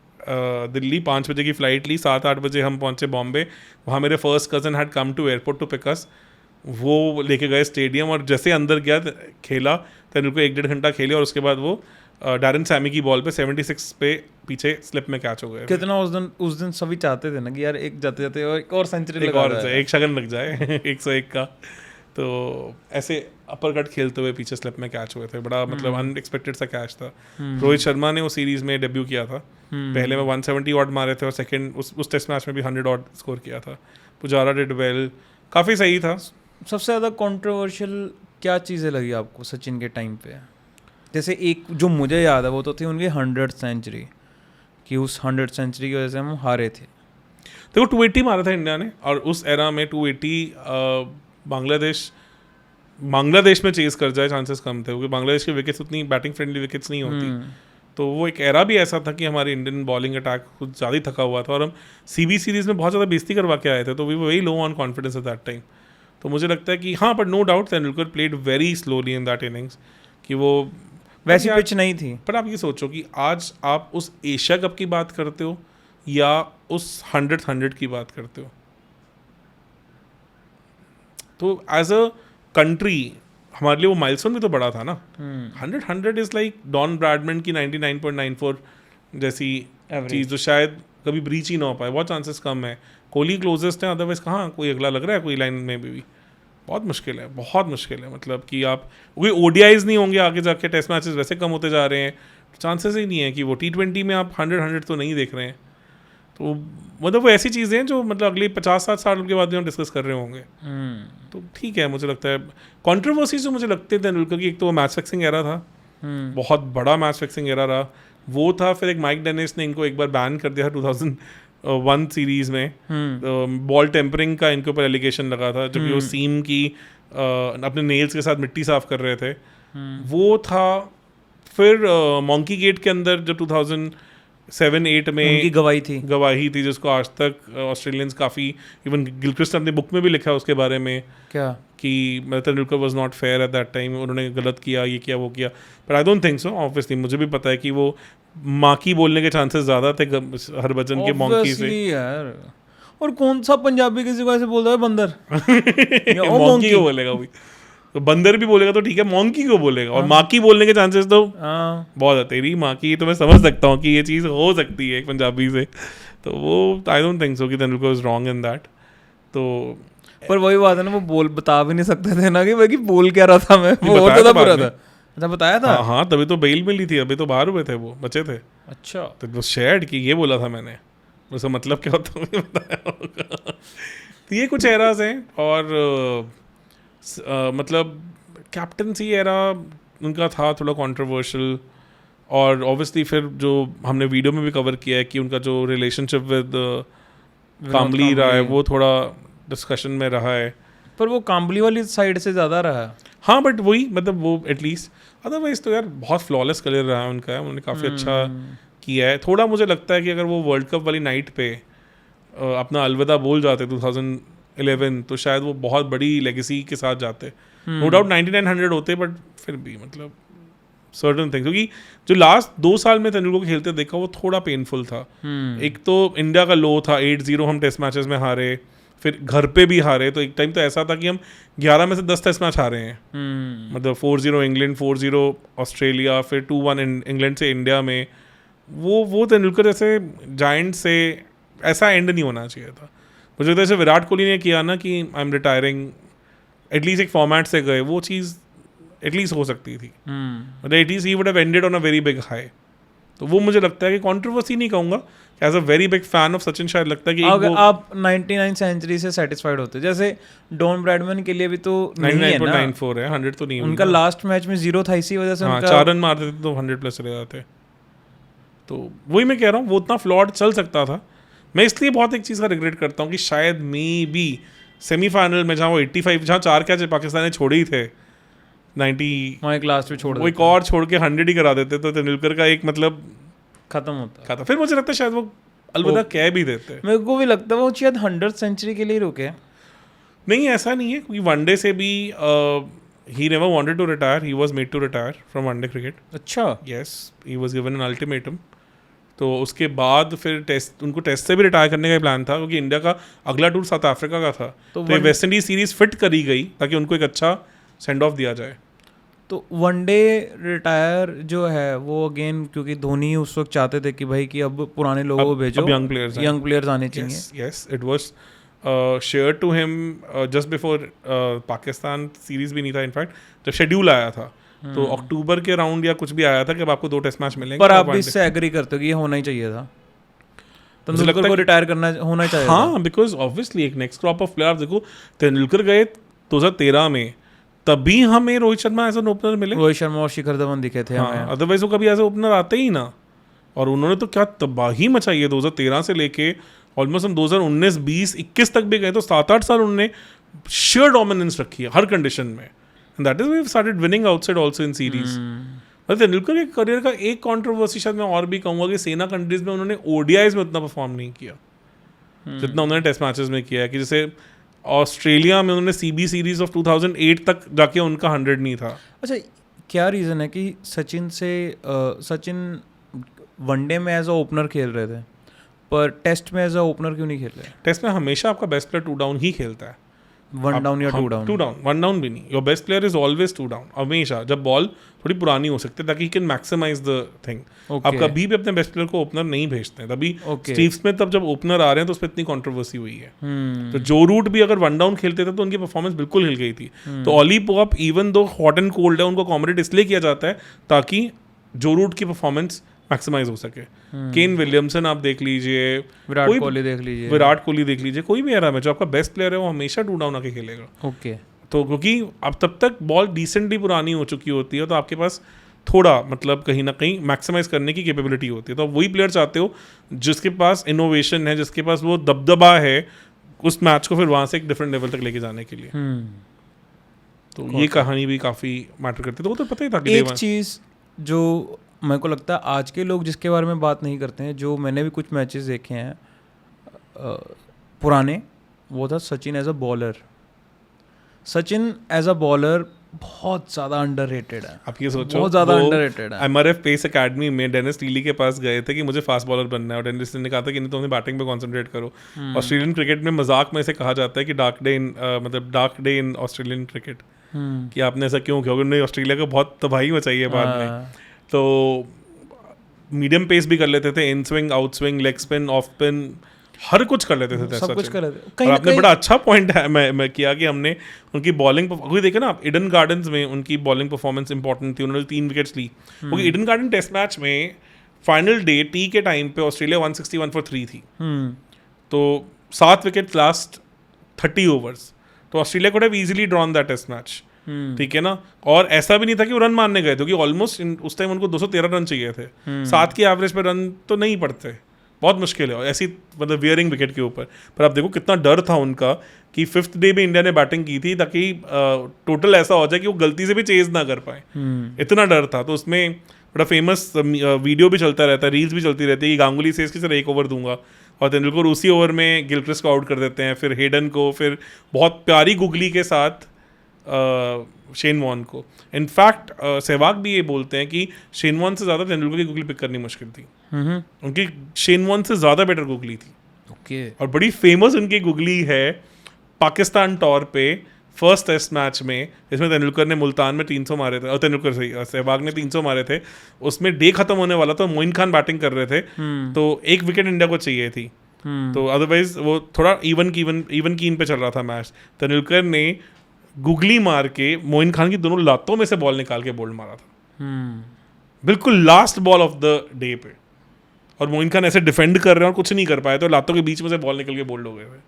दिल्ली, 5 बजे की फ़्लाइट ली, 7-8 बजे हम पहुँचे बॉम्बे। वहाँ मेरे first cousin had come to airport to pick us. वो लेके गए स्टेडियम, और जैसे अंदर गया खेला तेंदुलकर 1-1.5 घंटा खेले, और उसके बाद वो डैरन सैमी की बॉल पे 76 पे पीछे स्लिप में कैच हो गए। कितना उस दिन सभी चाहते थे ना कि यार एक जाते जाते एक और सेंचुरी लगा जाए, एक शगन लग जाए 101 का। तो ऐसे अपर कट खेलते हुए पीछे स्लिप में कैच हुए थे। बड़ा मतलब अनएक्सपेक्टेड सा कैच था। रोहित शर्मा ने वो सीरीज में डेब्यू किया था। पहले में 170 ऑड मारे थे, और सेकंड उस टेस्ट मैच में भी 100 ऑड स्कोर किया था। पुजारा डिड वेल, काफ़ी सही था। सबसे ज़्यादा कंट्रोवर्शियल क्या चीज़ें लगी आपको सचिन के टाइम पे? जैसे एक जो मुझे याद है वो तो थी उनकी 100th सेंचुरी, कि उस 100th सेंचुरी की वजह से हम हारे थे। देखो 280 मारा था इंडिया ने, और उस एरा में 280 बांग्लादेश में चेज कर जाए चांसेस कम थे, क्योंकि बांग्लादेश की विकेट्स उतनी बैटिंग फ्रेंडली विकेट्स नहीं होती। तो वो एक एरा भी ऐसा था कि हमारी इंडियन बॉलिंग अटैक कुछ ज़्यादा ही थका हुआ था, और हम सीबी सीरीज़ में बहुत ज़्यादा बेइज्जती करवा के आए थे। तो we were very low on confidence at that time. तो मुझे लगता है कि हाँ, but no doubt Tendulkar played very slowly in that innings, कि वो वैसी पिच नहीं थी। पर आप ये सोचो कि आज आप उस एशिया कप की बात करते हो या उस 100 की बात करते हो, तो एज अ कंट्री हमारे लिए वो माइलस्टोन भी तो बड़ा था ना। 100 इज लाइक डॉन ब्रैडमैन की 99.94 जैसी चीज़, जो शायद कभी ब्रीच ही ना हो पाए, बहुत चांसेस कम है। कोहली क्लोजेस्ट है, अदरवाइज कहाँ कोई अगला लग रहा है कोई लाइन में भी। बहुत मुश्किल है, बहुत मुश्किल है। मतलब कि आप कोई ODIs नहीं होंगे आगे जाके, टेस्ट मैचेस वैसे कम होते जा रहे हैं, चांसेस ही नहीं है कि वो T20 में आप 100 तो नहीं देख रहे हैं। तो मतलब वो ऐसी चीज़ें हैं जो मतलब अगले 50-60 साल के बाद भी हम डिस्कस कर रहे होंगे। तो ठीक है, मुझे लगता है कॉन्ट्रोवर्सीज जो मुझे लगते थे तेंदुलकर की, एक तो वो मैच फिक्सिंग एरा था, बहुत बड़ा मैच फिक्सिंग एरा रहा वो था। फिर एक माइक डेनिस ने इनको एक बार बैन कर दिया 2001 सीरीज में। बॉल टेम्परिंग का इनके ऊपर एलिगेशन लगा था, जबकि वो सीम की अपने नेल्स के साथ मिट्टी साफ कर रहे थे, वो था। फिर मॉन्की गेट के अंदर जब 2007-8 में उनकी गवाही थी जिसको आज तक ऑस्ट्रेलियंस काफ़ी, इवन गिलक्रिस्ट ने अपनी बुक में भी लिखा है उसके बारे में, क्या कि Tendulkar was not fair eight that time, उन्होंने गलत किया, ये किया, वो किया। पर I don't think so. Obviously मुझे भी पता है कि वो माकी बोलने के चांसेस ज़्यादा थे हरभजन के मॉन्की से यार। और कौन सा पंजाबी किसी को ऐसे बोलता है बंदर मॉन्की को बोलेगा भी, तो बंदर भी बोलेगा तो ठीक है, मॉन्की को बोलेगा। और माकी बोलने के चांसेस तो बहुत है। तेरी माकी, तो मैं समझ सकता हूँ कि ये चीज़ हो सकती है एक पंजाबी से। तो वो आई डोंट थिंक सो कि Tendulkar was wrong in that. तो पर वही बात है ना, वो बता भी नहीं सकते थे ना कि भाई बोल क्या रहा था मैं, वो और ज़्यादा बुरा था। अच्छा, बताया था? हाँ, तभी तो बेल मिली थी, अभी तो बाहर हुए थे, वो बचे थे। अच्छा, तो वो शेयर्ड कि ये बोला था मैंने, उसका मतलब क्या होता है बताया होगा। तो ये कुछ एराज हैं। और मतलब कैप्टनसी एरा उनका था थोड़ा कंट्रोवर्शियल। और ऑब्वियसली फिर जो हमने वीडियो में भी कवर किया है कि उनका जो रिलेशनशिप विद काम्बली रहा है, वो थोड़ा डिस्कशन में रहा है। पर वो काम्बली वाली साइड से ज़्यादा रहा है। हाँ, बट वही मतलब वो एटलीस्ट, अदरवाइज तो यार बहुत फ्लॉलेस करियर रहा है उनका, उन्होंने काफ़ी अच्छा किया है। थोड़ा मुझे लगता है कि अगर वो वर्ल्ड कप वाली नाइट पे अपना अलविदा बोल जाते 2011, तो शायद वो बहुत बड़ी लेगेसी के साथ जाते। नो डाउट 9900 होते, बट फिर भी मतलब सर्टन थिंग, क्योंकि जो लास्ट 2 साल में तेंदुलकर को खेलते देखा वो थोड़ा पेनफुल था। एक तो इंडिया का लो था, 8-0 हम टेस्ट मैचेस में हारे, फिर घर पे भी हारे, तो एक टाइम तो ऐसा था कि हम 11 में से 10 टेस्ट मैच हारे हैं। मतलब 4-0 इंग्लैंड, 4-0 ऑस्ट्रेलिया, फिर 2-1 इंग्लैंड से इंडिया में। वो तेंदुलकर जैसे जायंट से ऐसा एंड नहीं होना चाहिए था। मुझे जैसे विराट कोहली ने किया ना कि आई एम रिटायरिंग, एटलीस्ट एक फॉर्मेट से गए, वो चीज़ एटलीस्ट हो सकती थी। मतलब at least he would have ended on a very big high. तो वो मुझे लगता है कि कंट्रोवर्सी नहीं कहूँगा, as a very big fan of Sachin शायद लगता है कि अगर आप 99 सेंचुरी से सेटिस्फाइड होते, जैसे डॉन ब्रैडमैन के लिए भी तो नहीं है ना, 99.94 है, 100 तो नहीं उनका लास्ट मैच में 0 था, इसी वजह से हाँ, उनका 4 रन मारते थे तो 100 प्लस चले जाते। तो वही मैं कह रहा हूँ, वो उतना फ्लॉड चल सकता था। मैं इसलिए बहुत एक चीज़ का रिग्रेट करता हूँ कि शायद मे बी सेमीफाइनल में जहाँ वो 85, जहाँ 4 कैच पाकिस्तान ने छोड़े ही थे 90, वहाँ एक लास्ट में छोड़ वो एक और छोड़ के 100 ही करा देते तो तेंदुलकर का एक मतलब खत्म होता। फिर मुझे लगता है शायद वो अलविदा कह भी देते। मेरे को भी लगता है वो शायद 100 सेंचुरी के लिए रुके। नहीं, ऐसा नहीं है, क्योंकि वनडे से भी he never wanted to retire, he was made to retire from one day cricket. अच्छा, yes, he was given an ultimatum. तो उसके बाद फिर टेस्ट, उनको टेस्ट से भी रिटायर करने का प्लान था, क्योंकि इंडिया का अगला टूर साउथ अफ्रीका का था। तो ये वेस्ट इंडीज सीरीज फिट करी गई ताकि उनको एक अच्छा सेंड ऑफ दिया जाए। तो वनडे रिटायर जो है वो अगेन, क्योंकि धोनी उस वक्त चाहते थे कि भाई कि अब पुराने लोगों को भेजो, यंग प्लेयर्स आने चाहिए। Yes, it was share to him just before Pakistan series भी नहीं था, इनफैक्ट जब शेड्यूल आया था तो अक्टूबर के राउंड या कुछ भी आया था कि अब आपको 2 टेस्ट मैच मिलेंगे। पर आप भी इससे एग्री करते हो कि ये होना ही चाहिए था, तेंदुलकर को रिटायर करना होना चाहिए? हाँ, बिकॉज ऑब्वियसली एक नेक्स्ट क्रॉप ऑफ प्लेयर्स, देखो तेंदुलकर गए 2013 में, तभी हमें Rohit Sharma as an opener मिले, रोहित शर्मा और शिखर धवन दिखे थे हमें, अदरवाइज वो कभी एज ओपनर आते ही ना। और उन्होंने तो क्या तबाही मचाई है 2013 से लेके ऑलमोस्ट हम 2019, 20, 21 तक भी गए, तो 7-8 साल उन्होंने शेयर डोमिनेंस रखी है हर कंडीशन में। And that is we started winning outside also in series. Tendulkar के करियर का एक कंट्रोवर्सी शायद मैं और भी कहूँगा कि सेना कंट्रीज में उन्होंने ओडीआईज में उतना परफॉर्म नहीं किया जितना उन्होंने टेस्ट मैचेस में किया है। कि जैसे ऑस्ट्रेलिया में उन्होंने सीबी सीरीज ऑफ 2008 तक जाके उनका 100 नहीं था। अच्छा, क्या रीज़न है कि सचिन वनडे में एज अ ओपनर खेल रहे थे पर टेस्ट में एज अ ओपनर क्यों नहीं खेल रहे? टेस्ट में हमेशा आपका बेस्ट प्लेयर 2 डाउन ही खेलता है, 1 डाउन या 2 डाउन? 2 डाउन, 1 डाउन भी नहीं। Your best player is always 2 down, हमेशा, जब बॉल थोड़ी पुरानी हो सकती है ताकि he can maximise the thing. आप कभी भी अपने बेस्ट प्लेयर को ओपनर नहीं भेजते हैं, तभी स्टीव स्मिथ तब जब ओपनर आ रहे हैं तो उस पर इतनी कंट्रोवर्सी हुई है। तो जो रूट भी अगर 1 डाउन खेलते थे तो उनकी परफॉर्मेंस बिल्कुल हिल गई थी। तो Ollie Pope even though hot and cold है, उनको अकोमोडेट इसलिए किया जाता है ताकि जो रूट की परफॉर्मेंस मैक्सिमाइज हो सके। केन विलियमसन आप देख लीजिए, विराट कोहली देख लीजिए, कोई भी एरा में जो आपका बेस्ट प्लेयर है वो हमेशा 2 डाउन आके खेलेगा। ओके, तो क्योंकि अब तब तक बॉल डिसेंटली पुरानी हो चुकी होती है तो आपके पास थोड़ा मतलब कहीं ना कहीं मैक्सिमाइज करने की कैपेबिलिटी होती है। तो वही प्लेयर चाहते हो जिसके पास इनोवेशन है, जिसके पास वो दबदबा है उस मैच को फिर वहाँ से एक डिफरेंट लेवल तक लेके जाने के लिए। तो ये कहानी भी काफ़ी मैटर करती है। तो वो तो पता ही था कि एक चीज़ जो मेरे को लगता है आज के लोग जिसके बारे में बात नहीं करते हैं, जो मैंने भी कुछ मैचेस देखे हैं पुराने, वो था Sachin as a bowler. Sachin as a bowler बहुत ज़्यादा अंडररेटेड है। आप ये सोचो, बहुत ज़्यादा अंडररेटेड है। एमआरएफ पेस एकेडमी में डेनिस टीली के पास गए थे कि मुझे फास्ट बॉलर बनना है और डेनिस ने कहा था कि नहीं, तुम बैटिंग पे कंसंट्रेट करो। ऑस्ट्रेलियन क्रिकेट में मजाक में इसे कहा जाता है कि dark day in Australian cricket, कि आपने ऐसा क्यों किया? उन्होंने ऑस्ट्रेलिया को बहुत तबाही मचाई है बाद में। तो मीडियम पेस भी कर लेते थे, inswing, outswing, leg spin, off spin, हर कुछ कर लेते थे, सब कुछ कर लेते थे। और आपने बड़ा अच्छा पॉइंट है मैं किया कि हमने उनकी बॉलिंग, कोई देखे ना आप, ईडन गार्डन्स में उनकी बॉलिंग परफॉर्मेंस इंपॉर्टेंट थी, उन्होंने 3 विकेट्स ली। क्योंकि ईडन गार्डन टेस्ट मैच में फाइनल डे टी के टाइम पे ऑस्ट्रेलिया 161 for 3 थी। तो 7 विकेट लास्ट 30 ओवर्स, तो Australia could have easily drawn that test match. ठीक है ना। और ऐसा भी नहीं था कि वो रन मारने गए थे, क्योंकि ऑलमोस्ट उस टाइम उनको 213 रन चाहिए थे। 7 की एवरेज पे रन तो नहीं पड़ते, बहुत मुश्किल है ऐसी, मतलब वियरिंग विकेट के ऊपर। पर आप देखो कितना डर था उनका कि 5th डे भी इंडिया ने बैटिंग की थी ताकि टोटल ऐसा हो जाए कि वो गलती से भी चेज ना कर पाए, इतना डर था। तो उसमें बड़ा फेमस वीडियो भी चलता रहता है, रील्स भी चलती रहती है कि गांगुली से इसकी सिर्फ 1 ओवर दूंगा और तेंदुलकर उसी ओवर में गिलक्रिस्ट को आउट कर देते हैं, फिर हेडन को, फिर बहुत प्यारी गुगली के साथ शेन वॉर्न को. इनफैक्ट सहवाग भी ये बोलते हैं कि शेन वॉर्न से ज़्यादा तेंदुलकर की गुगली पिक करनी मुश्किल थी. उनकी शेन वॉर्न से ज़्यादा बेटर गुगली थी. ओके. और बड़ी फेमस उनकी गुगली है पाकिस्तान टॉर पे फर्स्ट टेस्ट मैच में, जिसमें तेंदुलकर ने मुल्तान में 300 मारे थे, और तेंदुलकर सही सहवाग ने 300 मारे थे. उसमें डे खत्म होने वाला था, मोइन खान बैटिंग कर रहे थे, तो एक विकेट इंडिया को चाहिए थी. तो अदरवाइज वो थोड़ा इवन कीन पे चल रहा था मैच. तेंदुलकर ने गुगली मार के मोइन खान की दोनों लातों में से बॉल निकाल के बोल्ड मारा था. बिल्कुल last ball of the day पे, और मोइन खान ऐसे डिफेंड कर रहे हैं और कुछ नहीं कर पाए, तो लातों के बीच में से बॉल निकल के बोल्ड हो गए थे.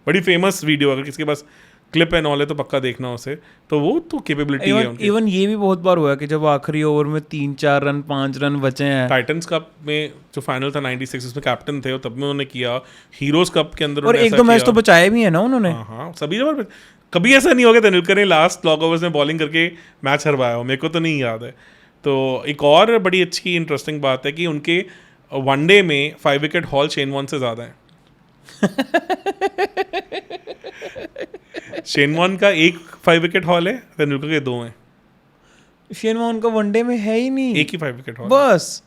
बड़ी फेमस वीडियो, अगर किसी के पास क्लिप एंड ऑल है तो पक्का देखना उसे. तो वो तो कैपेबिलिटी है उनकी. इवन ये भी बहुत बार हुआ कि जब आखिरी ओवर में 3-4 रन 5 रन बचे हैं. टाइटंस कप में जो फाइनल था 96, उसमें कैप्टन थे, और तब में उन्होंने किया. हीरोज कप के अंदर और एक दो मैच तो बचाए भी है ना उन्होंने. हाँ, सभी जगह. कभी ऐसा नहीं होगा तेंदुलकर ने लास्ट लॉग ओवर्स में बॉलिंग करके मैच हरवाया हो, मेरे को तो नहीं याद है. तो एक और बड़ी अच्छी इंटरेस्टिंग बात है कि उनके वनडे में 5 विकेट हॉल शेन वॉर्न से ज़्यादा है. शेन वॉर्न का एक 5 विकेट हॉल है, तेंदुलकर के 2 हैं. शेन वॉर्न का वनडे में है ही नहीं, एक ही 5 विकेट हॉल बस.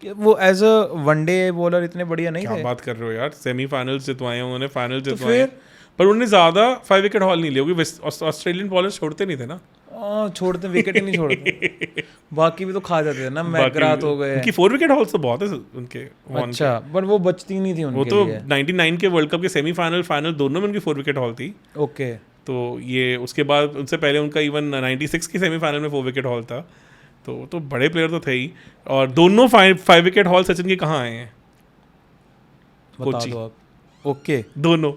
वो एज अ वनडे बॉलर इतने बढ़िया नहीं थे. क्या बात कर रहे हो यार, सेमीफाइनल्स जितवाए उन्होंने, फाइनल जितवाए, पर उन्होंने ज़्यादा 5 विकेट हॉल नहीं लिए, क्योंकि ऑस्ट्रेलियन बॉलर्स छोड़ते नहीं थे ना. छोड़ते, विकेट ही नहीं छोड़ते. बाकी भी तो खा जाते थे ना, मैकग्राथ हो गए. उनकी 4 विकेट हॉल्स तो बहुत है उनके. अच्छा, पर वो बचती नहीं थी उनके. वो तो 99 के वर्ल्ड कप के सेमीफाइनल फाइनल दोनों में उनकी 4 विकेट हॉल थी. ओके. तो ये उसके बाद उनसे पहले उनका इवन 96 की सेमीफाइनल में 4 विकेट हॉल था. तो बड़े प्लेयर तो थे ही. और दोनों 5 विकेट हॉल सचिन के कहाँ आए हैं? कोची. ओके. दोनों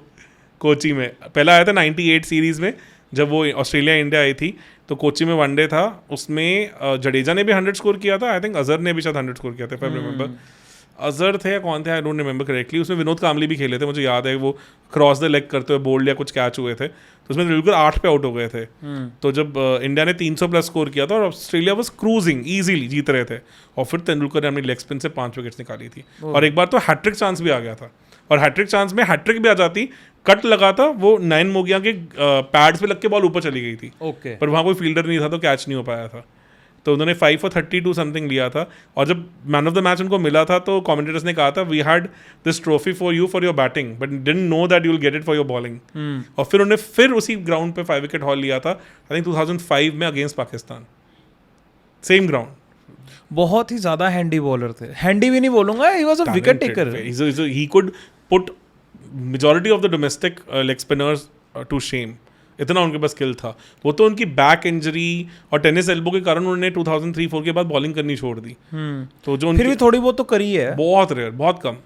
कोची में. पहला आया था 98 सीरीज में, जब वो ऑस्ट्रेलिया इंडिया आई थी, तो कोची में वनडे था. उसमें जडेजा ने भी 100 स्कोर किया था. आई थिंक अजहर ने भी शायद 100 स्कोर किया था, इफ आई रिमेंबर. अजहर थे या कौन थे, आई डोंट रिमेंबर करेक्टली. उसमें विनोद कामली भी खेले थे, मुझे याद है. वो क्रॉस द लेग करते हुए बोल्ड या कुछ कैच हुए थे, तो उसमें बिल्कुल 8 पे आउट हो गए थे. तो जब इंडिया ने 300 प्लस स्कोर किया था और ऑस्ट्रेलिया वाज क्रूजिंग, इजीली जीत रहे थे, और फिर तेंदुलकर ने अपनी लेग स्पिन से 5 विकेट्स निकाली थी. और एक बार तो हैट्रिक चांस भी आ गया था, और हैट्रिक चांस में हैट्रिक भी आ जाती, कट लगा था, वो नयन मोगिया के पैड्स पे लग के बॉल ऊपर चली गई थी. ओके. पर वहाँ कोई फील्डर नहीं था, तो कैच नहीं हो पाया था. तो उन्होंने 5 for 32 समथिंग लिया था. और जब मैन ऑफ द मैच उनको मिला था, तो कमेंटेटर्स ने कहा था, we had this trophy for you for your batting, but didn't know that you will get it for your bowling. और फिर उन्होंने फिर उसी ग्राउंड पे 5 विकेट हॉल लिया था, आई थिंक 2005 में अगेंस्ट पाकिस्तान, सेम ग्राउंड. बहुत ही ज्यादा हैंडी बॉलर थे. हैंडी भी नहीं बोलूंगा, he was a wicket taker. He could put majority of the domestic leg spinners to shame. इतना उनके पास स्किल था. वो तो उनकी बैक इंजरी और टेनिस एल्बो के कारण उन्होंने 2003-04 के बाद बॉलिंग करनी छोड़ दी. तो जो फिर भी थोड़ी बहुत तो करी है, बहुत रेयर, बहुत कम.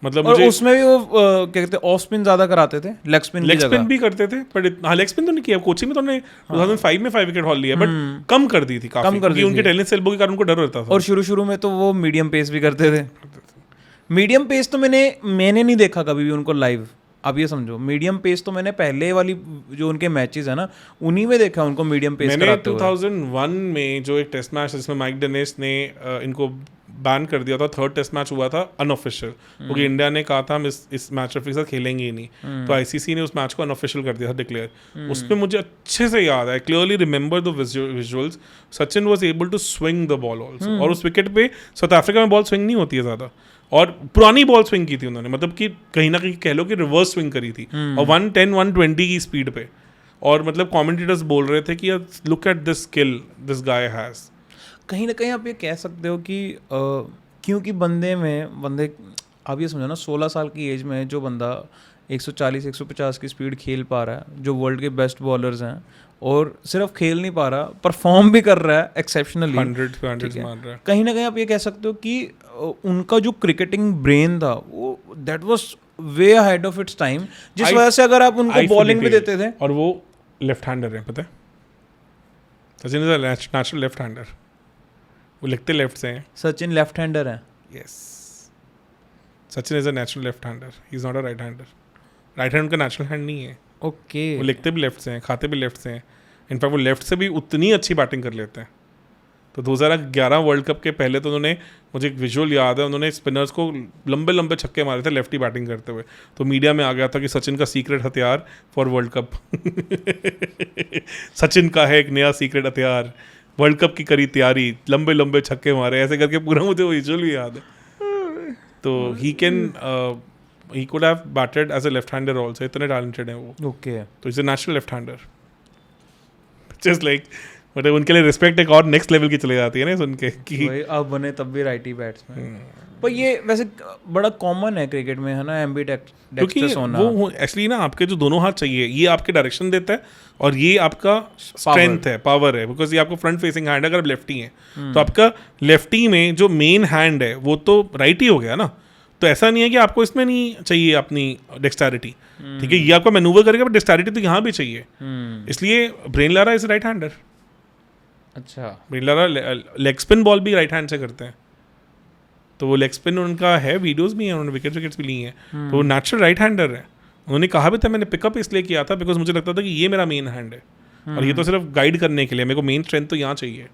मतलब और उसमें भी वो क्या कहते हैं, ऑफ स्पिन ज्यादा कराते थे, लेग स्पिन भी करते थे, बट हाँ, लेग स्पिन तो नहीं किया. कोची में तो उन्होंने 2005 में 5 विकेट हॉल लिया, बट कम कर दी थी काफी, क्योंकि उनके टेनिस एल्बो के कारण उनको डर रहता था. और शुरू में तो वो मीडियम पेस भी करते थे. मीडियम पेस तो मैंने नहीं देखा कभी भी उनको लाइव. अब ये समझो, मीडियम पेस तो मैंने पहले वाली जो उनके मैचेस है ना, उन्हीं में देखा उनको मीडियम पेस कराते हुए. 2001 में जो एक टेस्ट मैच जिसमें माइक डेनिस ने इनको बैन कर दिया था, 3rd टेस्ट मैच हुआ था अनऑफिशियल, क्योंकि इंडिया ने कहा था हम इस मैच रेफरी के साथ खेलेंगे ही नहीं. तो आईसीसी ने उस मैच को अनऑफिशियल कर दिया था, डिक्लेयर. उसमें मुझे अच्छे से याद है, clearly remember the visuals. Sachin was able to swing the ball also, और उस विकेट पे साउथ अफ्रीका में बॉल स्विंग नहीं होती है ज़्यादा, और पुरानी बॉल स्विंग की थी उन्होंने, मतलब कि कहीं ना कहीं कह लो कि रिवर्स स्विंग करी थी, और 110-120 की स्पीड पे. और मतलब कमेंटेटर्स बोल रहे थे कि look at this skill this guy has. कहीं ना कहीं आप ये कह सकते हो कि क्योंकि बंदे आप ये समझो ना, 16 साल की एज में जो बंदा 140-150 की स्पीड खेल पा रहा है, जो वर्ल्ड के बेस्ट बॉलर्स हैं, और सिर्फ खेल नहीं पा रहा, परफॉर्म भी कर रहा है एक्सेप्शनली, 100 मार रहा है. कहीं ना कहीं आप ये कह सकते हो कि उनका जो क्रिकेटिंग ब्रेन था, वो that was way ahead of its time, जिस वजह से अगर आप उनको बॉलिंग भी देते थे. और वो लेफ्ट हैंडर है, पता है, Sachin is a natural left hander. वो लिखते लेफ्ट से हैं. सचिन लेफ्ट हैंडर है. Yes, Sachin is a natural left hander, he is not a right hander. Right hand उनका नेचुरल हैंड नहीं है. ओके. वो लिखते भी लेफ्ट से हैं, खाते भी लेफ्ट से हैं. इनफैक्ट वो लेफ्ट से भी उतनी अच्छी बैटिंग कर लेते हैं. तो 2011 वर्ल्ड कप के पहले तो उन्होंने, मुझे एक विजुअल याद है, उन्होंने स्पिनर्स को लंबे लंबे छक्के मारे थे लेफ्टी बैटिंग करते हुए। तो मीडिया में आ गया था कि सचिन का सीक्रेट हथियार फॉर वर्ल्ड कप सचिन का है एक नया सीक्रेट हथियार, वर्ल्ड कप की करी तैयारी, लंबे लंबे छक्के मारे, ऐसे करके पूरा मुझे वो विजुअल भी याद है। तो he could have batted as a left hander also, इतने talented हैं वो। ओके तो is a natural left hander, just like, मतलब उनके लिए रिस्पेक्ट एक और नेक्स्ट लेवल की चली जाती है ना सुन के कि भाई अब बने तब भी राइटी बैट्समैन। पर ये वैसे बड़ा कॉमन है क्रिकेट में, है ना, एम्बी क्योंकि डेक्स्टर्स होना। वो एक्चुअली ना आपके जो दोनों हाथ चाहिए, ये आपके डायरेक्शन देता है और ये आपका स्ट्रेंथ है, पावर है, बिकॉज ये आपको फ्रंट फेसिंग हैंड है। अगर आप लेफ्टी हैं तो आपका लेफ्टी में जो मेन हैंड है वो तो राइट ही हो गया ना। तो ऐसा नहीं है कि आपको इसमें नहीं चाहिए अपनी डेक्सटैरिटी, ठीक है, ये आपका मैनूवर करेगा, बट डेक्सटैरिटी तो यहाँ भी चाहिए। इसलिए Brian Lara is right hander. अच्छा, Brian Lara leg spin ball भी राइट हैंड से करते हैं, तो वो लेग स्पिन उनका है, वीडियोस भी हैं, उन्होंने विकेट्स भी ली हैं, तो वो नेचुरल राइट हैंडर है। उन्होंने कहा भी था मैंने पिकअप इसलिए किया था बिकॉज मुझे लगता था कि ये मेरा मेन हैंड है और ये तो सिर्फ गाइड करने के लिए, मेरे को मेन स्ट्रेंथ तो यहाँ चाहिए।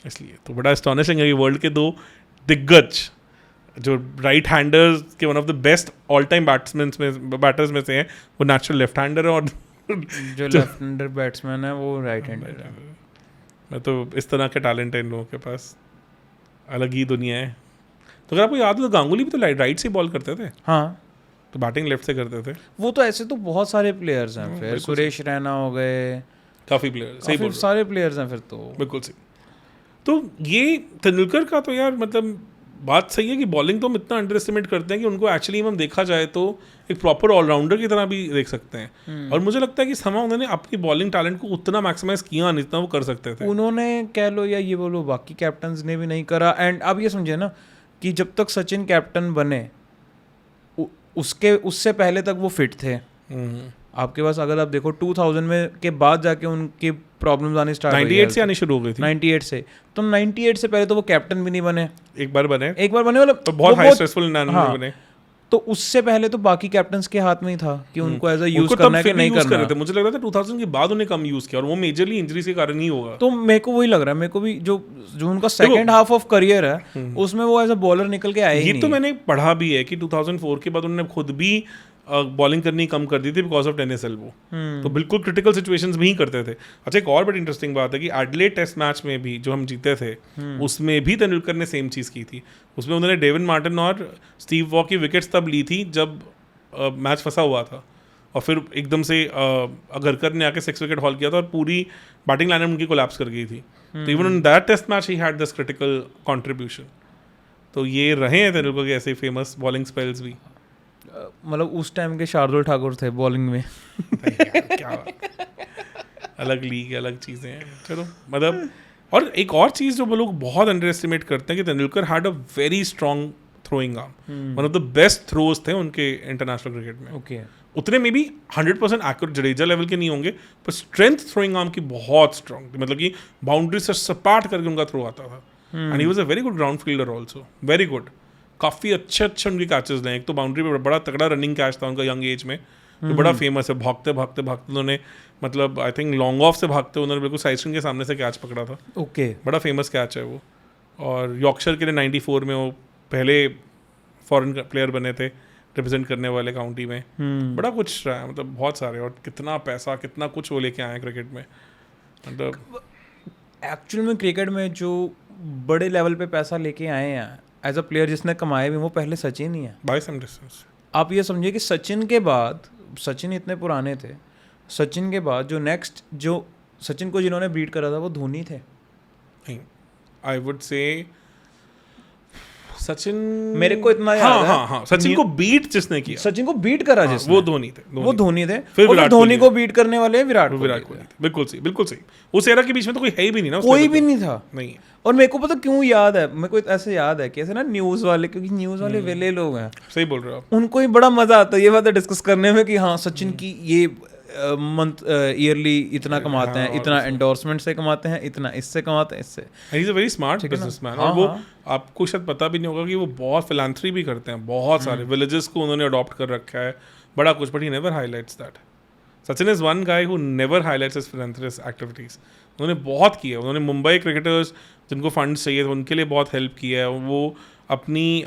इसलिए तो बड़ा एस्टॉनिशिंग है कि वर्ल्ड के दो दिग्गज जो राइट हैंडर्स के one of the best all time batters में से हैं, वो नेचुरल लेफ्ट हैंडर है और जो लेफ्ट हैंडर बैट्समैन है वो राइट हैंडर है। मैं तो इस तरह के टैलेंट है इन लोगों के पास, अलग ही दुनिया है। तो अगर आपको याद हो तो गांगुली भी तो राइट से बॉल करते थे, हाँ, तो बैटिंग लेफ्ट से करते थे। वो तो ऐसे तो बहुत सारे प्लेयर्स हैं, फिर सुरेश रैना हो गए, काफ़ी प्लेयर, सही बोल, सारे प्लेयर्स हैं फिर तो। बिल्कुल सही। तो ये तेंदुलकर का तो यार मतलब बात सही है कि बॉलिंग तो हम इतना अंडर एस्टिमेट करते हैं कि उनको एक्चुअली हम देखा जाए तो एक प्रॉपर ऑलराउंडर की तरह भी देख सकते हैं। और मुझे लगता है कि समय उन्होंने अपनी बॉलिंग टैलेंट को उतना मैक्सिमाइज किया नहीं जितना वो कर सकते थे। उन्होंने कह लो या ये बोलो बाकी कैप्टन्स ने भी नहीं करा। एंड अब ये समझे ना कि जब तक सचिन कैप्टन बने उससे पहले तक वो फिट थे आपके पास। अगर आप देखो 2000 में के बाद जाके उनकी प्रॉब्लम्स आनी स्टार्ट 98 से आनी शुरू हो गई थी। 98 से, तो 98 से पहले तो वो कैप्टन भी नहीं बने। एक बार बने मतलब तो बहुत हाई स्ट्रेसफुल बने। तो उससे पहले तो बाकी कैप्टन्स के हाथ में ही था कि उनको एज अ यूज करना है कि नहीं करना है। मुझे लग रहा था 2000 के बाद उन्हें कम यूज किया और वो मेजरली इंजरीज के कारण ही होगा। तो मेरे को वही लग रहा है, मेरे को भी जो उनका सेकंड हाफ ऑफ करियर है उसमें वो एज अ बॉलर निकल के आए ही नहीं। ये तो मैंने पढ़ा भी है कि 2004 के बाद उन्होंने खुद भी बॉलिंग करनी कम कर दी थी बिकॉज ऑफ टेनिस एल्बो। तो बिल्कुल क्रिटिकल सिचुएशंस में ही करते थे। अच्छा, एक और बड़ी इंटरेस्टिंग बात है कि एडिलेड टेस्ट मैच में भी जो हम जीते थे उसमें भी तेंदुलकर ने सेम चीज़ की थी। उसमें उन्होंने डेविड मार्टिन और स्टीव वॉ की विकेट्स तब ली थी जब मैच फंसा हुआ था और फिर एकदम से अगरकर ने आके 6 विकेट हॉल किया था और पूरी बैटिंग लाइनअप उनकी कोलैप्स कर गई थी। तो even in that test match he had this critical contribution. तो ये रहे हैं तेंदुलकर के ऐसे फेमस बॉलिंग स्पेल्स भी। मतलब उस टाइम के शार्दुल ठाकुर थे बॉलिंग में। क्या अलग लीग, अलग चीज़ें हैं। चलो मतलब, और एक और चीज़ जो लोग बहुत अंडर एस्टिमेट करते हैं कि Tendulkar had a very strong throwing arm. One of the best throws थे उनके इंटरनेशनल क्रिकेट में। ओके, उतने में भी 100% एक्यूरेट जडेजा लेवल के नहीं होंगे, पर स्ट्रेंथ थ्रोइंग आर्म की बहुत स्ट्रॉन्ग थी। मतलब कि बाउंड्री से सपाट करके उनका थ्रो आता था। And he was a very good ground fielder also, very good. काफ़ी अच्छे उनके कैचेस लें। एक तो बाउंड्री पे बड़ा तगड़ा रनिंग कैच था उनका यंग एज में, तो बड़ा फेमस है। भागते भागते भागते उन्होंने, मतलब आई थिंक लॉन्ग ऑफ से भागते उन्होंने बिल्कुल साइड स्क्रीन के सामने से कैच पकड़ा था। ओके, बड़ा फेमस कैच है वो। और यॉर्कशायर के लिए 94 में वो पहले फॉरेन प्लेयर बने थे रिप्रेजेंट करने वाले काउंटी में। बड़ा कुछ रहा है, मतलब बहुत सारे, और कितना पैसा कितना कुछ वो लेके आए हैं क्रिकेट में। मतलब एक्चुअल में क्रिकेट में जो बड़े लेवल पे पैसा लेके आए हैं एज अ प्लेयर जिसने कमाए भी, वो पहले सचिन ही है बाय सम डिस्टेंस। आप ये समझिए कि सचिन के बाद, सचिन इतने पुराने थे, सचिन के बाद जो नेक्स्ट जो सचिन को जिन्होंने बीट करा था वो धोनी थे। नहीं, आई वुड से सचिन, मेरे को इतना याद है। हाँ, सचिन को बीट जिसने किया, सचिन को बीट करा जिसने, वो धोनी थे। वो धोनी थे। फिर और धोनी को बीट करने वाले विराट कोहली। बिल्कुल सही, बिल्कुल सही। उस एरा के बीच में तो कोई है ही भी नहीं ना, कोई भी नहीं था। नहीं। और मेरे को पता क्यों याद है, मेरे को ऐसे याद है कि ऐसे ना न्यूज़ वाले, क्योंकि न्यूज़ वाले वेले लोग हैं, सही बोल रहे हो आप, उनको ही बड़ा मजा आता है ये बात डिस्कस करने में कि हाँ सचिन की ये मंथ ईयरली इतना कमाते हैं, इतना एंडोर्समेंट से कमाते हैं, इतना इससे कमाते हैं, इससे। He is a very smart businessman. और वो आपको शायद पता भी नहीं होगा कि वो बहुत फिलैंथ्री भी करते हैं। बहुत सारे विलेजेस को उन्होंने अडॉप्ट कर रखा है, बड़ा कुछ, but he never highlights that. Sachin is one guy who never highlights his philanthropist activities. उन्होंने बहुत किया. उन्होंने मुंबई क्रिकेटर्स जिनको फंड्स चाहिए थे उनके लिए बहुत हेल्प किया है. वो अपनी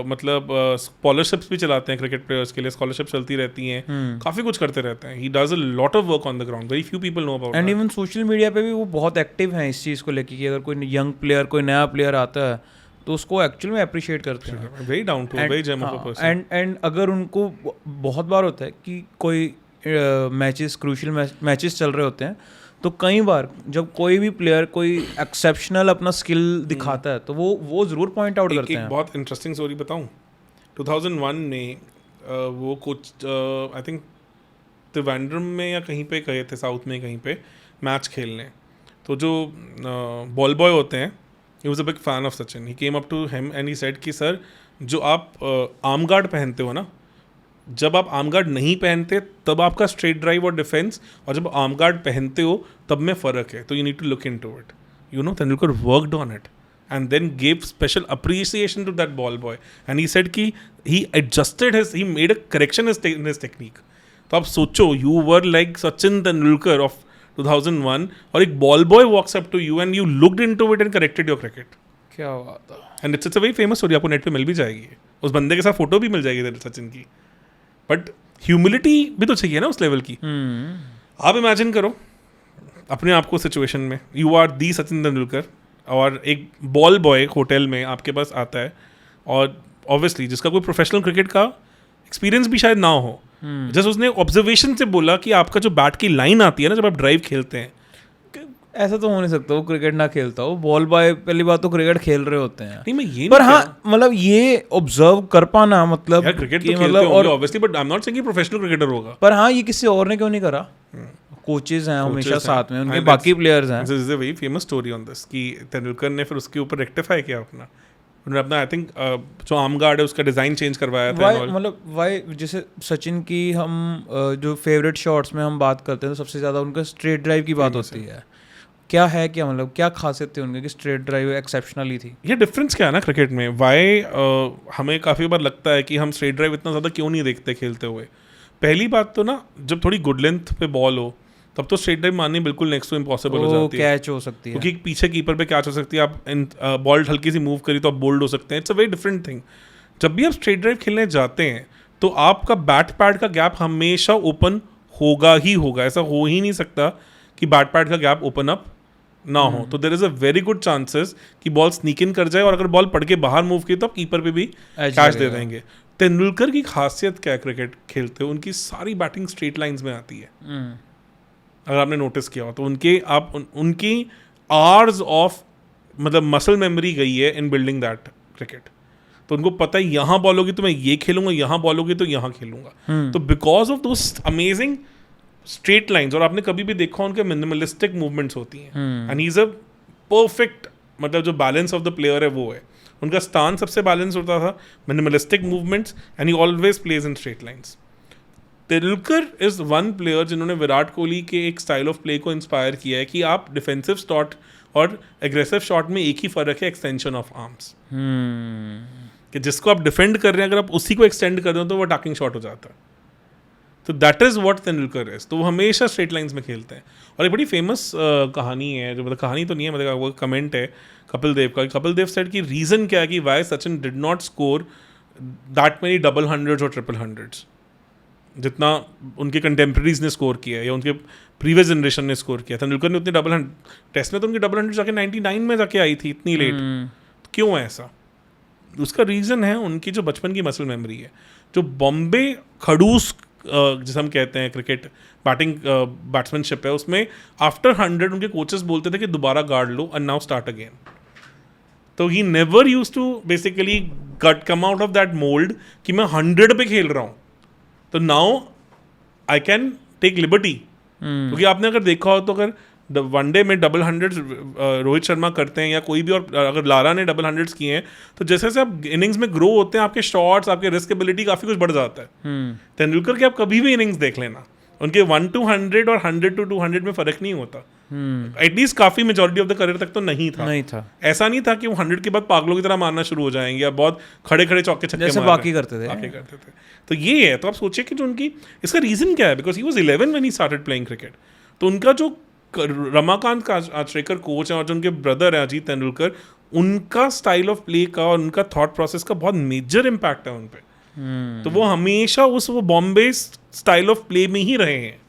मतलब स्कॉलरशिप्स भी चलाते हैं क्रिकेट प्लेयर्स के लिए. स्कॉलरशिप चलती रहती हैं. काफ़ी कुछ करते रहते हैं. He does a lot of work on the ground. Very few people know about. And even social media पे भी वो बहुत एक्टिव हैं इस चीज़ को लेके कि अगर कोई यंग प्लेयर कोई नया प्लेयर आता है तो उसको एक्चुअल में अप्रिशिएट करते हैं. Very down to very gem of a person. And अगर उनको बहुत बार होता है कि कोई मैचेस क्रूशियल मैचेस चल रहे होते हैं तो कई बार जब कोई भी प्लेयर कोई एक्सेप्शनल अपना स्किल दिखाता है तो वो ज़रूर पॉइंट आउट करते हैं. एक बहुत इंटरेस्टिंग स्टोरी बताऊं. 2001 में वो कुछ आई थिंक त्रिवेंद्रम में या कहीं पे गए थे साउथ में कहीं पे मैच खेलने. तो जो बॉल बॉय होते हैं he was a big fan of Sachin. He came up to him and he said कि सर जो आप आर्म गार्ड पहनते हो ना, जब आप आर्म गार्ड नहीं पहनते तब आपका स्ट्रेट ड्राइव और डिफेंस, और जब आर्म गार्ड पहनते हो तब में फ़र्क है. तो you need to look into it. You know Tendulkar worked on it and then gave special appreciation to that ball boy. And he said कि he adjusted he made a correction in his technique. तो आप सोचो, you were like Sachin Tendulkar of 2001 और एक ball boy walks up to you and you looked into it and corrected your cricket. क्या बात है. And it's a very famous story. आपको net पे मिल भी जाएगी. उस बंदे के साथ फोटो भी मिल जाएगी सचिन की. बट ह्यूमिलिटी भी तो चाहिए ना उस लेवल की. आप इमेजिन करो अपने आप को सिचुएशन में, you are the Sachin Tendulkar और एक बॉल बॉय होटल में आपके पास आता है और ऑब्वियसली जिसका कोई प्रोफेशनल क्रिकेट का एक्सपीरियंस भी शायद ना हो. जस्ट उसने ऑब्जर्वेशन से बोला कि आपका जो बैट की लाइन आती है ना जब आप ड्राइव खेलते हैं, ऐसा तो हो नहीं सकता वो क्रिकेट ना खेलता हो. बॉल बॉय पहली बात तो क्रिकेट खेल रहे होते हैं. नहीं मैं ये पर हाँ मतलब ये ऑब्जर्व कर पाना मतलब यार क्रिकेट तो खेलते होंगे obviously, but I am not saying कि प्रोफेशनल क्रिकेटर होगा. पर हाँ ये किसी और ने क्यों नहीं करा. कोचेज हैं हमेशा साथ में, उनके बाकी प्लेयर्स हैं. This is a very famous story on this कि तेंदुलकर ने फिर उसके ऊपर रेक्टिफाई किया अपना. उन्होंने अपना आई थिंक जो आर्म गार्ड है उसका डिज़ाइन चेंज करवाया था. मतलब वाई जैसे सचिन की हम जो फेवरेट शॉट्स में हम बात करते हैं तो सबसे ज़्यादा उनका स्ट्रेट ड्राइव की बात होती है. क्या है क्या मतलब क्या खासियत थी उनके कि स्ट्रेट ड्राइव एक्सेप्शनली थी. ये डिफरेंस क्या है ना क्रिकेट में, वाई हमें काफ़ी बार लगता है कि हम स्ट्रेट ड्राइव इतना ज़्यादा क्यों नहीं देखते खेलते हुए. पहली बात तो ना जब थोड़ी गुड लेंथ पे बॉल हो तब तो स्ट्रेट ड्राइव मारनी बिल्कुल नेक्स्ट टू इम्पॉसिबल हो जाती है. कैच हो सकती है क्योंकि पीछे कीपर पे कैच हो सकती है. आप बॉल हल्की सी मूव करी तो आप बोल्ड हो सकते हैं. It's a very different thing. जब भी आप स्ट्रेट ड्राइव खेलने जाते हैं तो आपका बैट पैड का गैप हमेशा ओपन होगा ही होगा. ऐसा हो ही नहीं सकता कि बैट पैड का गैप ओपन अप ना हो. तो there is a very good chances कि बॉल स्नीक इन कर जाए और अगर बॉल पड़ के बाहर मूव की तो आप कीपर पे भी कैच दे देंगे. तेंदुलकर की खासियत क्या है क्रिकेट खेलते हुए, उनकी सारी बैटिंग स्ट्रेट लाइंस में आती है. अगर आपने नोटिस किया हो तो उनकी आवर्स ऑफ मतलब मसल मेमोरी गई है इन बिल्डिंग दैट क्रिकेट. तो उनको पता है यहाँ बॉल होगी तो मैं ये खेलूंगा, यहाँ बॉल होगी तो यहाँ खेलूंगा. तो because of those amazing straight lines, और आपने कभी भी देखा उनके मिनिमलिस्टिक मूवमेंट्स होती हैं and he is a perfect मतलब जो बैलेंस ऑफ द प्लेयर है वो है. उनका स्टांस सबसे बैलेंस होता था, minimalistic movements, and he always plays in straight lines. Tendulkar is one player जिन्होंने विराट कोहली के एक स्टाइल ऑफ प्ले को इंस्पायर किया है कि आप डिफेंसिव शॉट और एग्रेसिव शॉट में एक ही फर्क है, एक्सटेंशन ऑफ आर्म्स. कि जिसको आप डिफेंड कर रहे हैं अगर आप उसी को एक्सटेंड कर रहे हो तो वो अटैकिंग शॉट हो जाता है. तो that is what Tendulkar is. तो वो हमेशा स्ट्रेट लाइंस में खेलते हैं. और एक बड़ी फेमस कहानी है, जो मतलब कहानी तो नहीं है, मतलब वो कमेंट है कपिल देव का. कपिल देव सेड कि रीज़न क्या है कि why Sachin did not score that many double hundreds और ट्रिपल हंड्रेड्स जितना उनके कंटेम्प्रेरीज ने स्कोर किया है या उनके प्रीवियस जनरेशन ने स्कोर किया. तेंदुलकर ने उतने डबल टेस्ट में तो उनकी डबल हंड्रेड जाके 99 में जाके आई थी इतनी लेट. तो क्यों है ऐसा? उसका रीज़न है उनकी जो बचपन की मसल मेमोरी है. जो बॉम्बे खड़ूस जिसे हम कहते हैं क्रिकेट बैटिंग बैट्समैनशिप है, उसमें आफ्टर 100 उनके कोचेस बोलते थे कि दोबारा गार्ड लो एंड नाउ स्टार्ट अगेन. तो ही never used to basically come out of that mould कि मैं 100 पे खेल रहा हूँ. तो now I can take liberty. क्योंकि आपने अगर देखा हो तो अगर वनडे में डबल हंड्रेड्स रोहित शर्मा करते हैं या कोई भी, और अगर लारा ने डबल हंड्रेड्स किए हैं तो जैसे जैसे आप इनिंग्स में ग्रो होते हैं आपके शॉट्स, आपके रिस्क एबिलिटी काफ़ी कुछ बढ़ जाता है. तेंदुलकर के आप कभी भी इनिंग्स देख लेना, उनके 1 to 100 और 100 to 200 में फ़र्क नहीं होता. एटलीस्ट काफी मेजोरिटी ऑफ द करियर तक तो नहीं था। ऐसा नहीं था कि वो 100 के बाद पागलों की तरह मारना शुरू हो जाएंगे या बहुत खड़े खड़े चौके छक्के जैसे बाकी करते थे। तो ये है, तो आप सोचिए कि जो उनकी इसका रीजन क्या है, because he was 11 when he started playing cricket. तो उनका जो रमाकांत आचरेकर कोच है और जो उनके ब्रदर है अजीत तेंदुलकर, उनका स्टाइल ऑफ प्ले का और उनका थॉट प्रोसेस का बहुत मेजर इम्पैक्ट है उन पे। तो वो हमेशा वो बॉम्बे स्टाइल ऑफ प्ले में ही रहे हैं,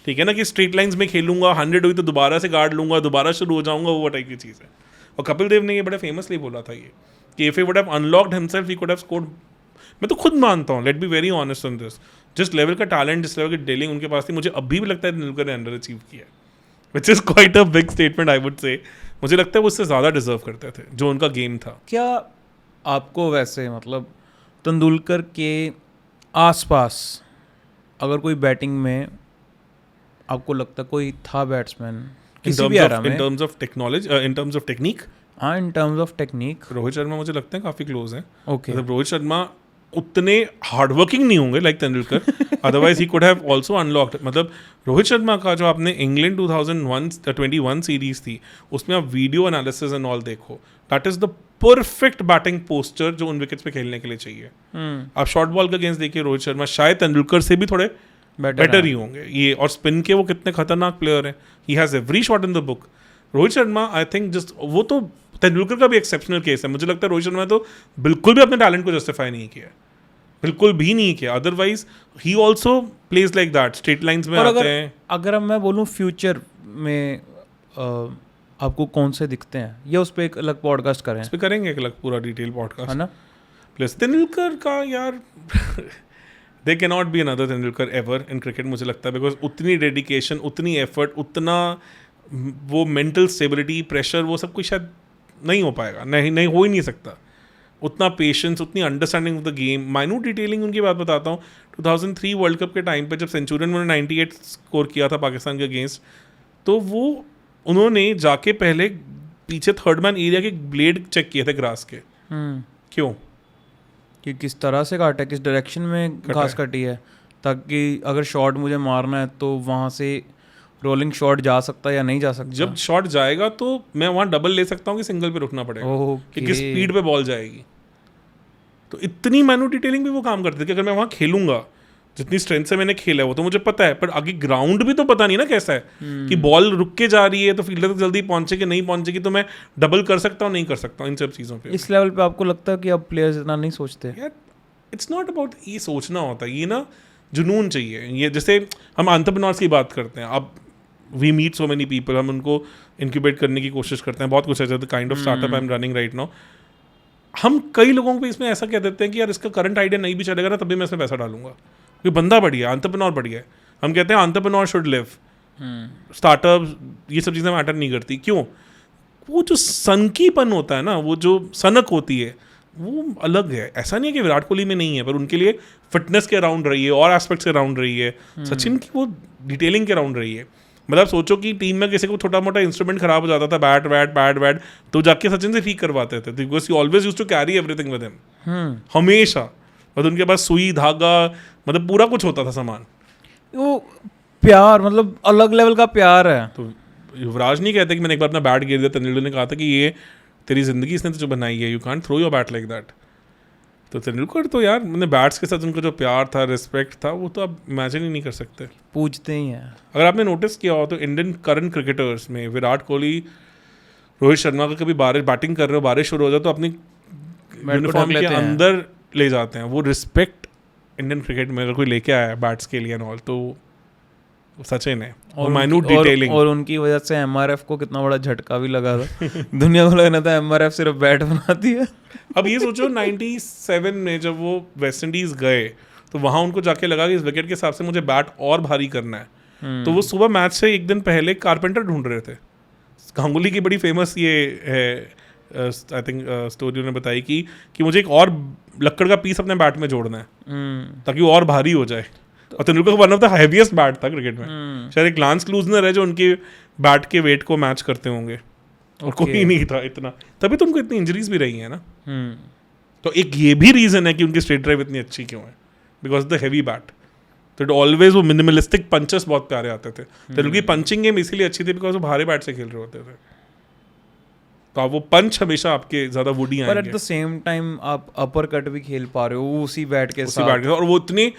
ठीक है ना, कि स्ट्रेट लाइंस में खेलूंगा, 100 हुई तो दोबारा से गार्ड लूंगा, दोबारा शुरू हो जाऊंगा, वो टाइप की चीज़ है। और कपिल देव ने ये बड़े फेमसली बोला था ये कि if he would have unlocked himself he could have scored. मैं तो खुद मानता हूँ, let be very honest on this, जिस लेवल का टैलेंट, जिस लेवल की डीलिंग उनके पास थी, मुझे अभी भी लगता है तेंदुलकर ने अंडर अचीव किया, which is quite a big statement I would से। मुझे लगता है वो उससे ज़्यादा डिजर्व करते थे जो उनका गेम था। क्या आपको वैसे मतलब तेंदुलकर के आसपास अगर कोई बैटिंग में आपको लगता कोई था बैट्समैन किसी भी एरा में, in terms of technology, in terms of technique, हाँ in terms of technique, Rohit Sharma मुझे लगता है काफ़ी क्लोज हैं। ओके, मतलब रोहित शर्मा उतने हार्डवर्किंग नहीं होंगे like Tendulkar, otherwise he could have also unlocked. मतलब रोहित शर्मा का जो आपने इंग्लैंड 2021 सीरीज थी, उसमें आप वीडियो एनालिसिस एंड ऑल देखो, that is the perfect batting posture जो उन विकेट्स पे खेलने के लिए चाहिए। आप शॉर्ट बॉल का गेंस देखिए, रोहित शर्मा शायद तेंदुलकर से भी थोड़े बेटर ही होंगे ये, और स्पिन के वो कितने खतरनाक प्लेयर हैं, he has every shot in the book. Rohit Sharma I think just वो तो तेंदुलकर का भी एक्सेप्शनल केस है। मुझे लगता है रोहित शर्मा ने तो बिल्कुल भी अपने टैलेंट को जस्टिफाई नहीं किया, बिल्कुल भी नहीं किया। Otherwise he also plays like that, straight lines में आते हैं। अगर मैं बोलूँ फ्यूचर में आपको कौन से दिखते हैं, या उस पर एक अलग पॉडकास्ट करें? उस पर करेंगे एक अलग पूरा डिटेल पॉडकास्ट, है ना। प्लस तेंदुलकर का यार they can not be another Tendulkar ever in cricket, मुझे लगता है, बिकॉज उतनी डेडिकेशन, उतनी एफर्ट, उतना वो मेंटल स्टेबिलिटी, प्रेशर, वो सब कुछ शायद नहीं हो पाएगा, नहीं हो ही नहीं सकता। उतना पेशेंस, उतनी understanding of the game, minute detailing. उनकी बात बताता हूँ, 2003 वर्ल्ड कप के टाइम पे जब सेंचुरियन में 98 स्कोर किया था पाकिस्तान के अगेंस्ट, तो वो उन्होंने जाके पहले पीछे थर्ड मैन एरिया के ब्लेड चेक किए थे ग्रास के। क्यों? कि किस तरह से काटा है, किस डायरेक्शन में घास कटी है, ताकि अगर शॉट मुझे मारना है तो वहाँ से रोलिंग शॉट जा सकता है या नहीं जा सकता। जब शॉट जाएगा तो मैं वहाँ डबल ले सकता हूँ कि सिंगल पे रुकना पड़ेगा, कि किस स्पीड पे बॉल जाएगी। तो इतनी मैन्युअल डिटेलिंग भी वो काम करते थे कि अगर मैं वहाँ खेलूंगा, जितनी स्ट्रेंथ से मैंने खेला है वो तो मुझे पता है, पर आगे ग्राउंड भी तो पता नहीं ना कैसा है, कि बॉल रुक के जा रही है तो फील्डर तक जल्दी पहुंचे कि नहीं पहुंचेगी, तो मैं डबल कर सकता हूँ नहीं कर सकता हूँ, इन सब चीज़ों पे। इस लेवल पे आपको लगता है कि अब प्लेयर्स इतना नहीं सोचते? यार इट्स नॉट अबाउट ये सोचना होता है, ये ना जुनून चाहिए। ये जैसे हम एंटरप्रेन्योर्स की बात करते हैं, अब we meet so many people, हम उनको इंक्यूबेट करने की कोशिश करते हैं, बहुत कुछ है, the kind of startup I am running right now. हम कई लोगों को इसमें ऐसा कह देते हैं कि यार इसका करंट आइडिया नहीं भी चलेगा ना, तभी मैं इसमें पैसा डालूंगा, क्योंकि बंदा बढ़िया, एंटरप्रेन्योर बढ़िया है। हम कहते हैं एंटरप्रेन्योर शुड लिव, स्टार्टअप ये सब चीज़ें मैटर नहीं करती। क्यों? वो जो सनकीपन होता है ना, वो जो सनक होती है, वो अलग है। ऐसा नहीं है कि विराट कोहली में नहीं है, पर उनके लिए फिटनेस के अराउंड रही है, और एस्पेक्ट्स के अराउंड रही है। सचिन की वो डिटेलिंग के अराउंड रही है। मतलब सोचो कि टीम में किसी को छोटा मोटा इंस्ट्रूमेंट खराब हो जाता था, बैट, तो जाके सचिन से ठीक करवाते थे, because he always used to carry everything with him, हमेशा। मतलब उनके पास सुई, धागा, मतलब पूरा कुछ होता था सामान। वो प्यार, मतलब अलग लेवल का प्यार है। तो युवराज नहीं कहते कि मैंने एक बार अपना बैट गिर दिया, तेंदुलकर ने कहा था कि ये तेरी जिंदगी इसने तो जो बनाई है, you can't throw your bat like that. तो तेंदुलकर तो यार, मैंने बैट्स के साथ उनका जो प्यार था, रिस्पेक्ट था, वो तो आप इमेजिन ही नहीं कर सकते। पूछते ही हैं। अगर आपने नोटिस किया हो तो इंडियन करंट क्रिकेटर्स में विराट कोहली, रोहित शर्मा का कभी बारिश बैटिंग कर रहे हो, बारिश शुरू हो जाए तो अपनी यूनिफॉर्म के अंदर ले जाते हैं। वो रिस्पेक्ट इंडियन क्रिकेट में अगर कोई लेके आया है बैट्स के लिए एंड ऑल, तो सचिन है। और माइन्यूट डिटेलिंग, और उनकी वजह से एमआरएफ को कितना बड़ा झटका भी लगा था। दुनिया को लगना था एमआरएफ सिर्फ बैट बनाती है। अब ये सोचो 97 में जब वो वेस्ट इंडीज गए, तो वहाँ उनको जाके लगा कि इस विकेट के हिसाब से मुझे बैट और भारी करना है। तो वो सुबह मैच से एक दिन पहले कारपेंटर ढूंढ रहे थे। गांगुली की बड़ी फेमस ये है आई थिंक स्टोरी उन्होंने बताई कि मुझे एक और लक्कड़ का पीस अपने बैट में जोड़ना है ताकि वो और भारी हो जाए। और तेंदुलकर का one of the heaviest bat था क्रिकेट में। शायद एक लांस क्लूजनर है जो उनके बैट के वेट को मैच करते होंगे, और कोई नहीं था इतना। तभी तो उनको इतनी इंजरीज भी रही है ना। तो एक ये भी रीजन है कि उनकी स्ट्रेट ड्राइव इतनी अच्छी क्यों है, बिकॉज द हैवी बैट। तो इट ऑलवेज वो मिनिमलिस्टिक पंचेस बहुत प्यारे आते थे। तेंदुलकर की पंचिंग गेम इसीलिए अच्छी थी बिकॉज वो भारे बैट से खेल रहे होते थे, तो आप वो पंच हमेशा आपके ज़्यादा वुडी आएंगे। पर एट द सेम टाइम आप अपर कट भी खेल पा रहे हो उसी बैट के उसी बैट के, और वो इतने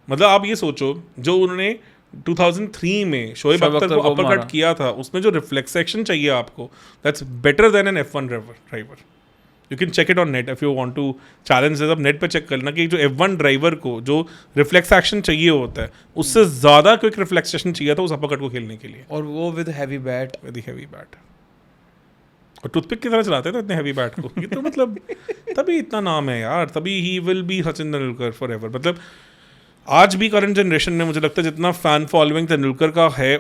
मतलब आप ये सोचो जो उन्होंने 2003 में शोएब अख्तर को अपर कट किया था, उसमें जो रिफ्लेक्स एक्शन चाहिए आपको, that's better than an F1 driver. You can check it on net if you want to challenge. अब नेट पे चेक करना कि जो F1 ड्राइवर को जो रिफ्लेक्स एक्शन चाहिए होता है उससे ज़्यादा क्विक रिफ्लेक्स एक्शन चाहिए था उस अपर कट को खेलने के लिए, और वो विद हैवी बैट। और टूथपिक की तरह चलाते थे इतने हैवी बैट को। ये तो मतलब तभी इतना नाम है यार, तभी he will be Sachin Tendulkar for ever. मतलब आज भी करंट जनरेशन में मुझे लगता है जितना फैन फॉलोइंग तेंदुलकर का है,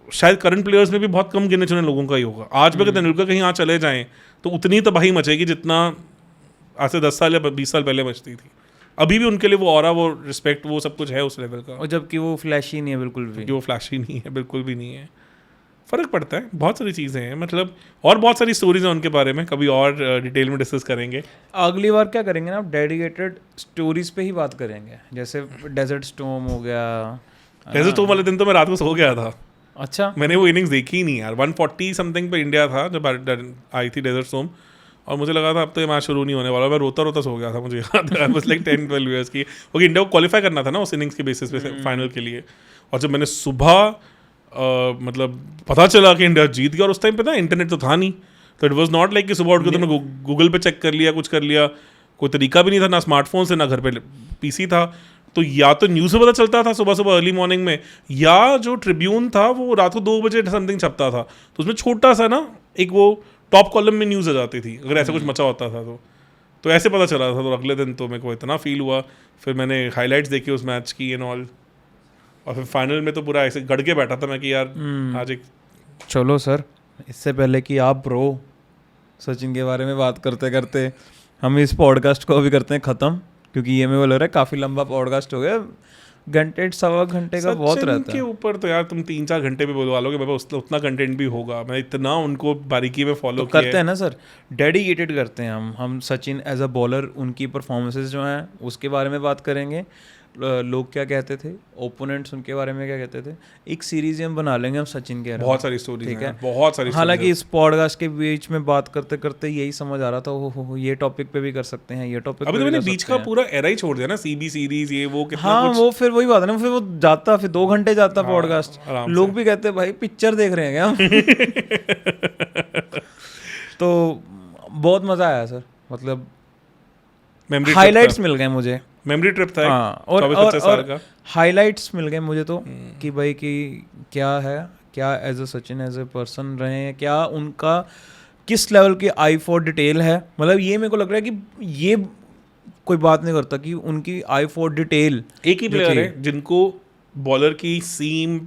शायद करंट प्लेयर्स में भी बहुत कम गिने चुने लोगों का ही होगा। आज भी अगर तेंदुलकर कहीं यहाँ चले जाएं तो उतनी तबाही मचेगी जितना आज से 10 साल या 20 साल पहले मचती थी। अभी भी उनके लिए वो ऑरा, वो रिस्पेक्ट, वो सब कुछ है उस लेवल का। और जबकि वो फ्लैशी नहीं है बिल्कुल भी, वो फ्लैशी नहीं है, बिल्कुल भी नहीं है। फ़र्क पड़ता है, बहुत सारी चीज़ें हैं मतलब, और बहुत सारी स्टोरीज हैं उनके बारे में, कभी और डिटेल में डिस्कस करेंगे। अगली बार क्या करेंगे ना, डेडिकेटेड स्टोरीज पे ही बात करेंगे, जैसे डेजर्ट स्टॉर्म हो गया। डेजर्ट स्टॉर्म वाले दिन तो मैं रात को सो गया था। अच्छा, मैंने वो इनिंग्स देखी ही नहीं यार। 140 समथिंग पे इंडिया था जब आई थी डेजर्ट स्टॉर्म, और मुझे लगा था अब तो ये मैच शुरू नहीं होने वाला। मैं रोता रोता सो गया था, मुझे याद है। बस लाइक 10-12 ईयर्स की, क्योंकि इंडिया को क्वालिफाई करना था ना उस इनिंग्स के बेसिस पे फाइनल के लिए। और जब मैंने सुबह मतलब पता चला कि इंडिया जीत गया, और उस टाइम पे ना इंटरनेट तो था नहीं, तो इट वाज नॉट लाइक कि सुबह उठ के तुमने गूगल पे चेक कर लिया, कुछ कर लिया, कोई तरीका भी नहीं था, ना स्मार्टफोन से, ना घर पे पीसी था। तो या तो न्यूज़ से पता चलता था सुबह सुबह अर्ली मॉर्निंग में, या जो ट्रिब्यून था वो रात को 2 बजे समथिंग छपता था, तो उसमें छोटा सा ना एक वो टॉप कॉलम में न्यूज़ आ जाती थी अगर ऐसा कुछ मचा होता था तो ऐसे पता चला था। तो अगले दिन तो मेरे को इतना फील हुआ, फिर मैंने हाईलाइट्स देखी उस मैच की एंड ऑल, और फिर फाइनल में तो पूरा ऐसे गड़ के बैठा था मैं कि यार आज एक। चलो सर, इससे पहले कि आप ब्रो सचिन के बारे में बात करते करते हम इस पॉडकास्ट को अभी करते हैं ख़त्म, क्योंकि ये मेरे को लग रहा है काफ़ी लंबा पॉडकास्ट हो गया। घंटे 1.25 घंटे का बहुत रहता है। के ऊपर तो यार तुम 3-4 घंटे भी बोलवा लोगे, मेरे पास उतना कंटेंट भी होगा। मैं इतना उनको बारीकी में फॉलो तो करते हैं ना सर, डेडिकेटेड करते हैं हम सचिन एज अ बॉलर, उनकी परफॉर्मेंसेज जो हैं उसके बारे में बात करेंगे, लोग क्या कहते थे, ओपोनेंट्स उनके बारे में क्या कहते थे। एक सीरीज हम बना लेंगे हम सचिन के, बहुत सारी स्टोरीज ठीक है, बहुत सारी। हालांकि इस पॉडकास्ट के बीच में बात करते करते यही समझ आ रहा था, हो ये टॉपिक पे भी कर सकते हैं, ये टॉपिक अभी तो मैंने बीच का पूरा एरा ही छोड़ दिया ना, सीबी सीरीज ये वो कितना हाँ कुछ। वो फिर वही बात है ना, फिर वो जाता, फिर 2 घंटे जाता पॉडकास्ट। लोग भी कहते हैं भाई पिक्चर देख रहे हैं क्या हम तो बहुत मजा आया सर, मतलब हाइलाइट्स मिल गए मुझे, मेमोरी ट्रिप था। हाँ, और हाइलाइट्स मिल गए मुझे तो कि भाई कि क्या है, क्या as a Sachin as a person रहे हैं, क्या उनका किस लेवल की आई फॉर डिटेल है। मतलब ये मेरे को लग रहा है कि ये कोई बात नहीं करता कि उनकी आई फॉर डिटेल। एक ही प्लेयर है जिनको बॉलर की सीम,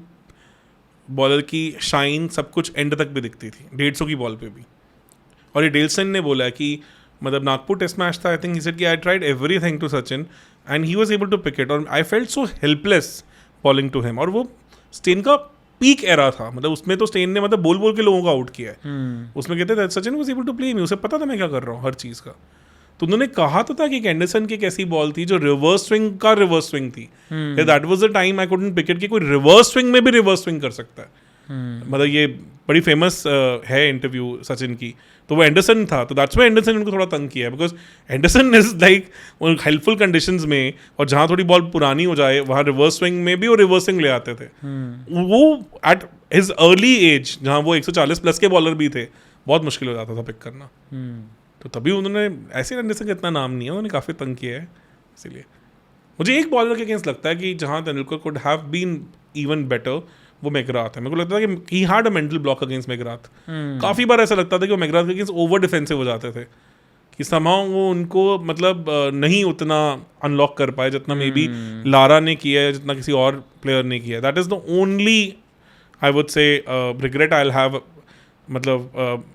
बॉलर की शाइन सब कुछ एंड तक भी दिखती थी 150 की बॉल पे भी। और ये डेल्सन ने बोला कि मतलब नागपुर टेस्ट मैच था, आई थिंक ही सेड कि I tried everything to Sachin and he was able to pick it, और I felt so helpless bowling to him. और वो स्टेन का पीक एरा था, मतलब उसमें तो स्टेन ने मतलब बोल बोल के लोगों को आउट किया है। उसमें कहते थे Sachin was able to play me, उसे पता था मैं क्या कर रहा हूँ हर चीज़ का। तो उन्होंने कहा तो था कि एंडरसन की कैसी बॉल थी जो रिवर्स स्विंग का रिवर्स स्विंग थी, that was the time I couldn't pick it कि कोई रिवर्स स्विंग में भी रिवर्स स्विंग कर सकता है। मतलब ये बड़ी फेमस है इंटरव्यू सचिन की, तो वो एंडरसन था, तो दैट्स व्हाई एंडरसन उनको थोड़ा तंग किया है, because Anderson is like helpful conditions में, और जहाँ थोड़ी बॉल पुरानी हो जाए वहाँ रिवर्स स्विंग में भी वो रिवर्स स्विंग ले आते थे। वो एट हिज अर्ली एज, जहाँ वो 140 प्लस के बॉलर भी थे, बहुत मुश्किल हो जाता था पिक करना। तो तभी उन्होंने, ऐसे एंडरसन का इतना नाम नहीं है, उन्होंने काफ़ी तंग किया है। इसीलिए मुझे एक बॉलर के अगेंस्ट लगता है कि जहाँ Tendulkar could have been even better, वो मैकग्राथ है। मेरे को लगता था कि he had a mental block against McGrath. काफ़ी बार ऐसा लगता था कि वो मैकग्राथ के अगेंस्ट ओवर डिफेंसिव हो जाते थे, कि समाउ वो उनको मतलब नहीं उतना अनलॉक कर पाए जितना मे बी लारा ने किया है, जितना किसी और प्लेयर ने किया। That is the only I would से रिग्रेट आई विल हैव, मतलब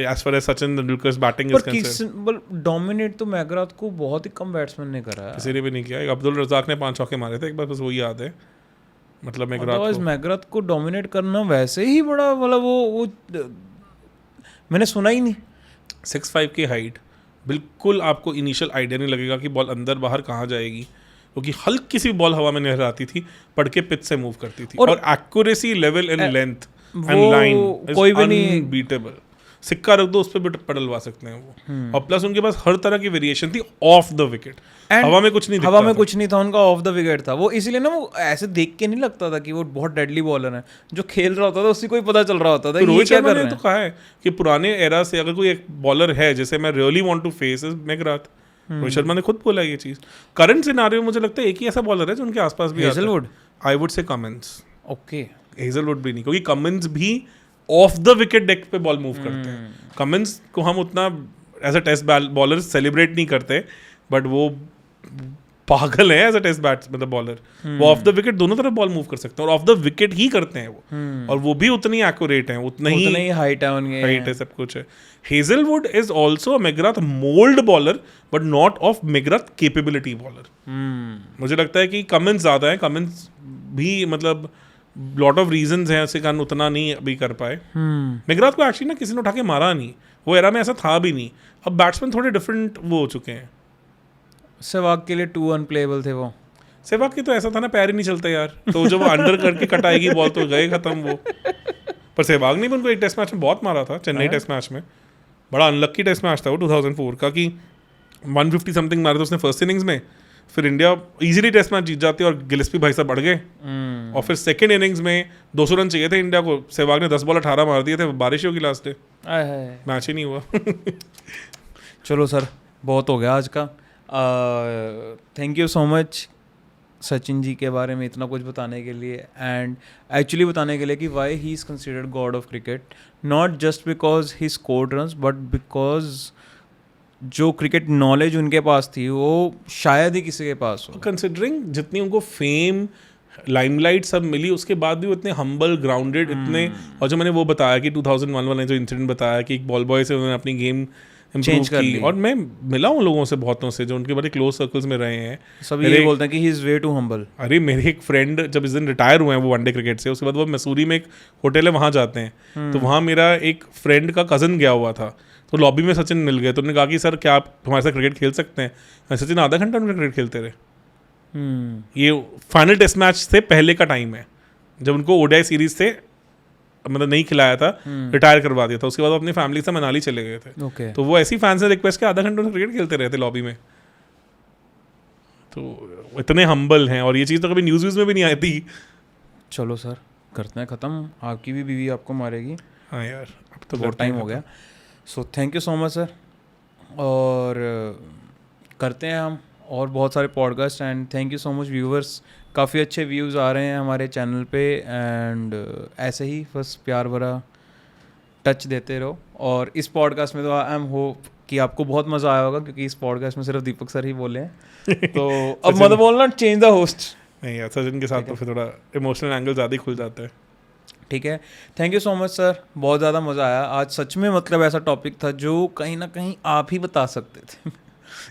as far as Sachin Tendulkar's batting is concerned. Dominate तो मैकग्राथ को बहुत ही कम बैट्समैन ने करा है, किसी ने भी नहीं किया। अब्दुल रज़ाक ने 5 चौके मारे थे एक बार, बस वही याद है। मतलब मैकग्राथ को डोमिनेट करना वैसे ही बड़ा, मतलब वो मैंने सुना ही नहीं। 6'5" की हाइट, बिल्कुल आपको इनिशियल आइडिया नहीं लगेगा कि बॉल अंदर बाहर कहाँ जाएगी। क्योंकि हल्की सी बॉल हवा में लहराती थी, पड़ के पिच से मूव करती थी, और accuracy level and length and वो लाइन कोई भी नहीं- अनबीटेबल। सिक्का रख दो उस पर भी पडलवा सकते हैं वो। और प्लस उनके पास हर तरह की वेरिएशन थी ऑफ द विकेट, हवा में कुछ नहीं हवा दिखता में था। कुछ नहीं था उनका, ऑफ द विकेट था वो, इसीलिए ना वो ऐसे देख के नहीं लगता था कि वो बहुत डेडली बॉलर है। जो खेल रहा होता था उसी को ही पता चल रहा होता था तो कि ये रोहित क्या शर्मा कर ने रहे तो हैं। कहा है कि पुराने एरा से अगर कोई एक बॉलर है जिसे मैं really want to face is McGrath. Rohit Sharma ने खुद बोला ये चीज। करंट सिनेरियो में मुझे लगता है एक ही ऐसा बॉलर है जो उनके आसपास भी आता है। Hazlewood, I would say Cummins. Okay, Hazlewood भी नहीं, क्योंकि कमिंस भी ऑफ द विकेट डेक पे बॉल मूव करते हैं। कमिंस को हम उतना as a test bowler celebrate नहीं करते, बट वो पागल है एज अ टेस्ट बैट्स मतलब बॉलर। वो ऑफ द विकेट दोनों तरफ बॉल मूव कर सकते हैं और ऑफ द विकेट ही करते हैं वो। और वो भी उतनी एक्यूरेट है, उतना ही हाइट है उनके, हाइट है, सब कुछ है। Hazlewood is also McGrath mould bowler but not of McGrath capability bowler. मुझे लगता है कि कमिंस ज्यादा है, कमिंस भी मतलब लॉट ऑफ रीजंस हैं उसके कारण उतना नहीं अभी कर पाए। मैकग्राथ को एक्चुअली ना किसी ने उठा के मारा नहीं, वो एरा में ऐसा था भी नहीं। अब बैट्समैन थोड़े डिफरेंट वो हो चुके हैं। सहवाग के लिए 2 अनप्लेएबल थे वो। सहवाग की तो ऐसा था ना, पैर ही नहीं चलते यार, तो जब वो अंडर करके कटाएगी बॉल तो गए खत्म वो। पर सहवाग ने भी उनको एक टेस्ट मैच में बहुत मारा था, चेन्नई टेस्ट मैच में। बड़ा अनलक्की टेस्ट मैच था वो 2004 का, कि 150 समथिंग मारे थे उसने फर्स्ट इनिंग्स में। फिर इंडिया इजीली टेस्ट मैच जीत जाती और गिलिस्पी भाई साहब बढ़ गए। और फिर सेकेंड इनिंग्स में 200 रन चाहिए थे इंडिया को, सहवाग ने 10 बॉल 18 मार दिए थे, बारिश होगी लास्ट डे, मैच ही नहीं हुआ। चलो सर, बहुत हो गया आज का। Thank you so much Sachin ji के बारे में इतना कुछ बताने के लिए, एंड एक्चुअली बताने के लिए कि why he is considered God of cricket, not just because he scored runs but because जो क्रिकेट नॉलेज उनके पास थी वो शायद ही किसी के पास हो। कंसिडरिंग जितनी उनको फेम लाइमलाइट सब मिली, उसके बाद भी वो इतने हम्बल ग्राउंडेड इतने। और जो मैंने वो बताया कि 2001 वाला जो इंसिडेंट बताया कि एक बॉल बॉय से उन्होंने अपनी गेम चेंज कर ली। और मैं मिला हूँ लोगों से, बहुतों से जो उनके बड़े क्लोज सर्कल्स में रहे हैं, सभी ये बोलते हैं कि he is way too humble. अरे मेरे एक फ्रेंड जब इस दिन रिटायर हुए हैं वो वनडे क्रिकेट से, उसके बाद वो मसूरी में एक होटल है वहाँ जाते हैं। तो वहाँ मेरा एक फ्रेंड का कज़न गया हुआ था, तो लॉबी में सचिन मिल गए। तो उन्होंने कहा कि सर क्या आप हमारे साथ क्रिकेट खेल सकते हैं। सचिन आधा घंटा उनके क्रिकेट खेलते रहे। ये फाइनल टेस्ट मैच से पहले का टाइम है जब उनको ओडीआई सीरीज से मतलब नहीं खिलाया था, रिटायर करवा दिया था। उसके बाद वो अपनी फैमिली से मनाली चले गए थे। Okay. तो वो ऐसी फैंस ने रिक्वेस्ट किया, आधा घंटा क्रिकेट खेलते रहते लॉबी में। तो इतने हम्बल हैं, और ये चीज़ तो कभी न्यूज़ में भी नहीं आई थी। चलो सर, करते हैं ख़त्म, आपकी भी बीवी आपको मारेगी। हाँ यार, अब तो बहुत टाइम हो गया। So thank you so much sir, और करते हैं हम और बहुत सारे podcast, and thank you so much viewers. काफ़ी अच्छे व्यूज़ आ रहे हैं हमारे चैनल पे, एंड ऐसे ही बस प्यार भरा टच देते रहो। और इस पॉडकास्ट में तो आई एम होप कि आपको बहुत मज़ा आया होगा, क्योंकि इस पॉडकास्ट में सिर्फ दीपक सर ही बोले हैं। तो अब मतलब बोलना चेंज द होस्ट। नहीं यार, सचिन के साथ तो फिर थोड़ा इमोशनल एंगल ज़्यादा ही खुल जाता है। ठीक है, thank you so much sir, बहुत ज़्यादा मज़ा आया आज सच में। मतलब ऐसा टॉपिक था जो कहीं ना कहीं आप ही बता सकते थे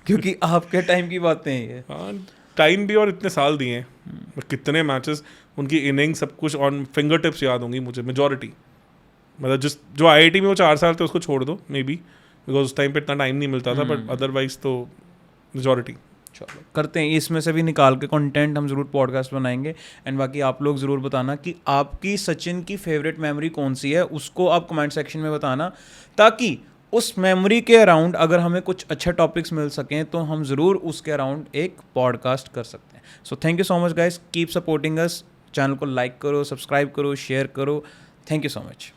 क्योंकि आपके टाइम की बातें हैं ये। हाँ, टाइम भी और इतने साल दिए हैं, कितने मैचेस, उनकी इनिंग सब कुछ ऑन फिंगर टिप्स याद होंगी मुझे मेजॉरिटी। मतलब जो IIT में वो 4 साल थे उसको छोड़ दो मे बी, बिकॉज उस टाइम पे इतना टाइम नहीं मिलता था, बट अदरवाइज तो मेजॉरिटी। चलो करते हैं, इसमें से भी निकाल के कंटेंट हम ज़रूर पॉडकास्ट बनाएंगे। एंड बाकी आप लोग ज़रूर बताना कि आपकी सचिन की फेवरेट मेमोरी कौन सी है, उसको आप कमेंट सेक्शन में बताना, ताकि उस मेमोरी के अराउंड अगर हमें कुछ अच्छे टॉपिक्स मिल सकें तो हम ज़रूर उसके अराउंड एक पॉडकास्ट कर सकते हैं। So thank you so much guys, keep supporting us. Channel को लाइक करो, सब्सक्राइब करो, शेयर करो। Thank you so much.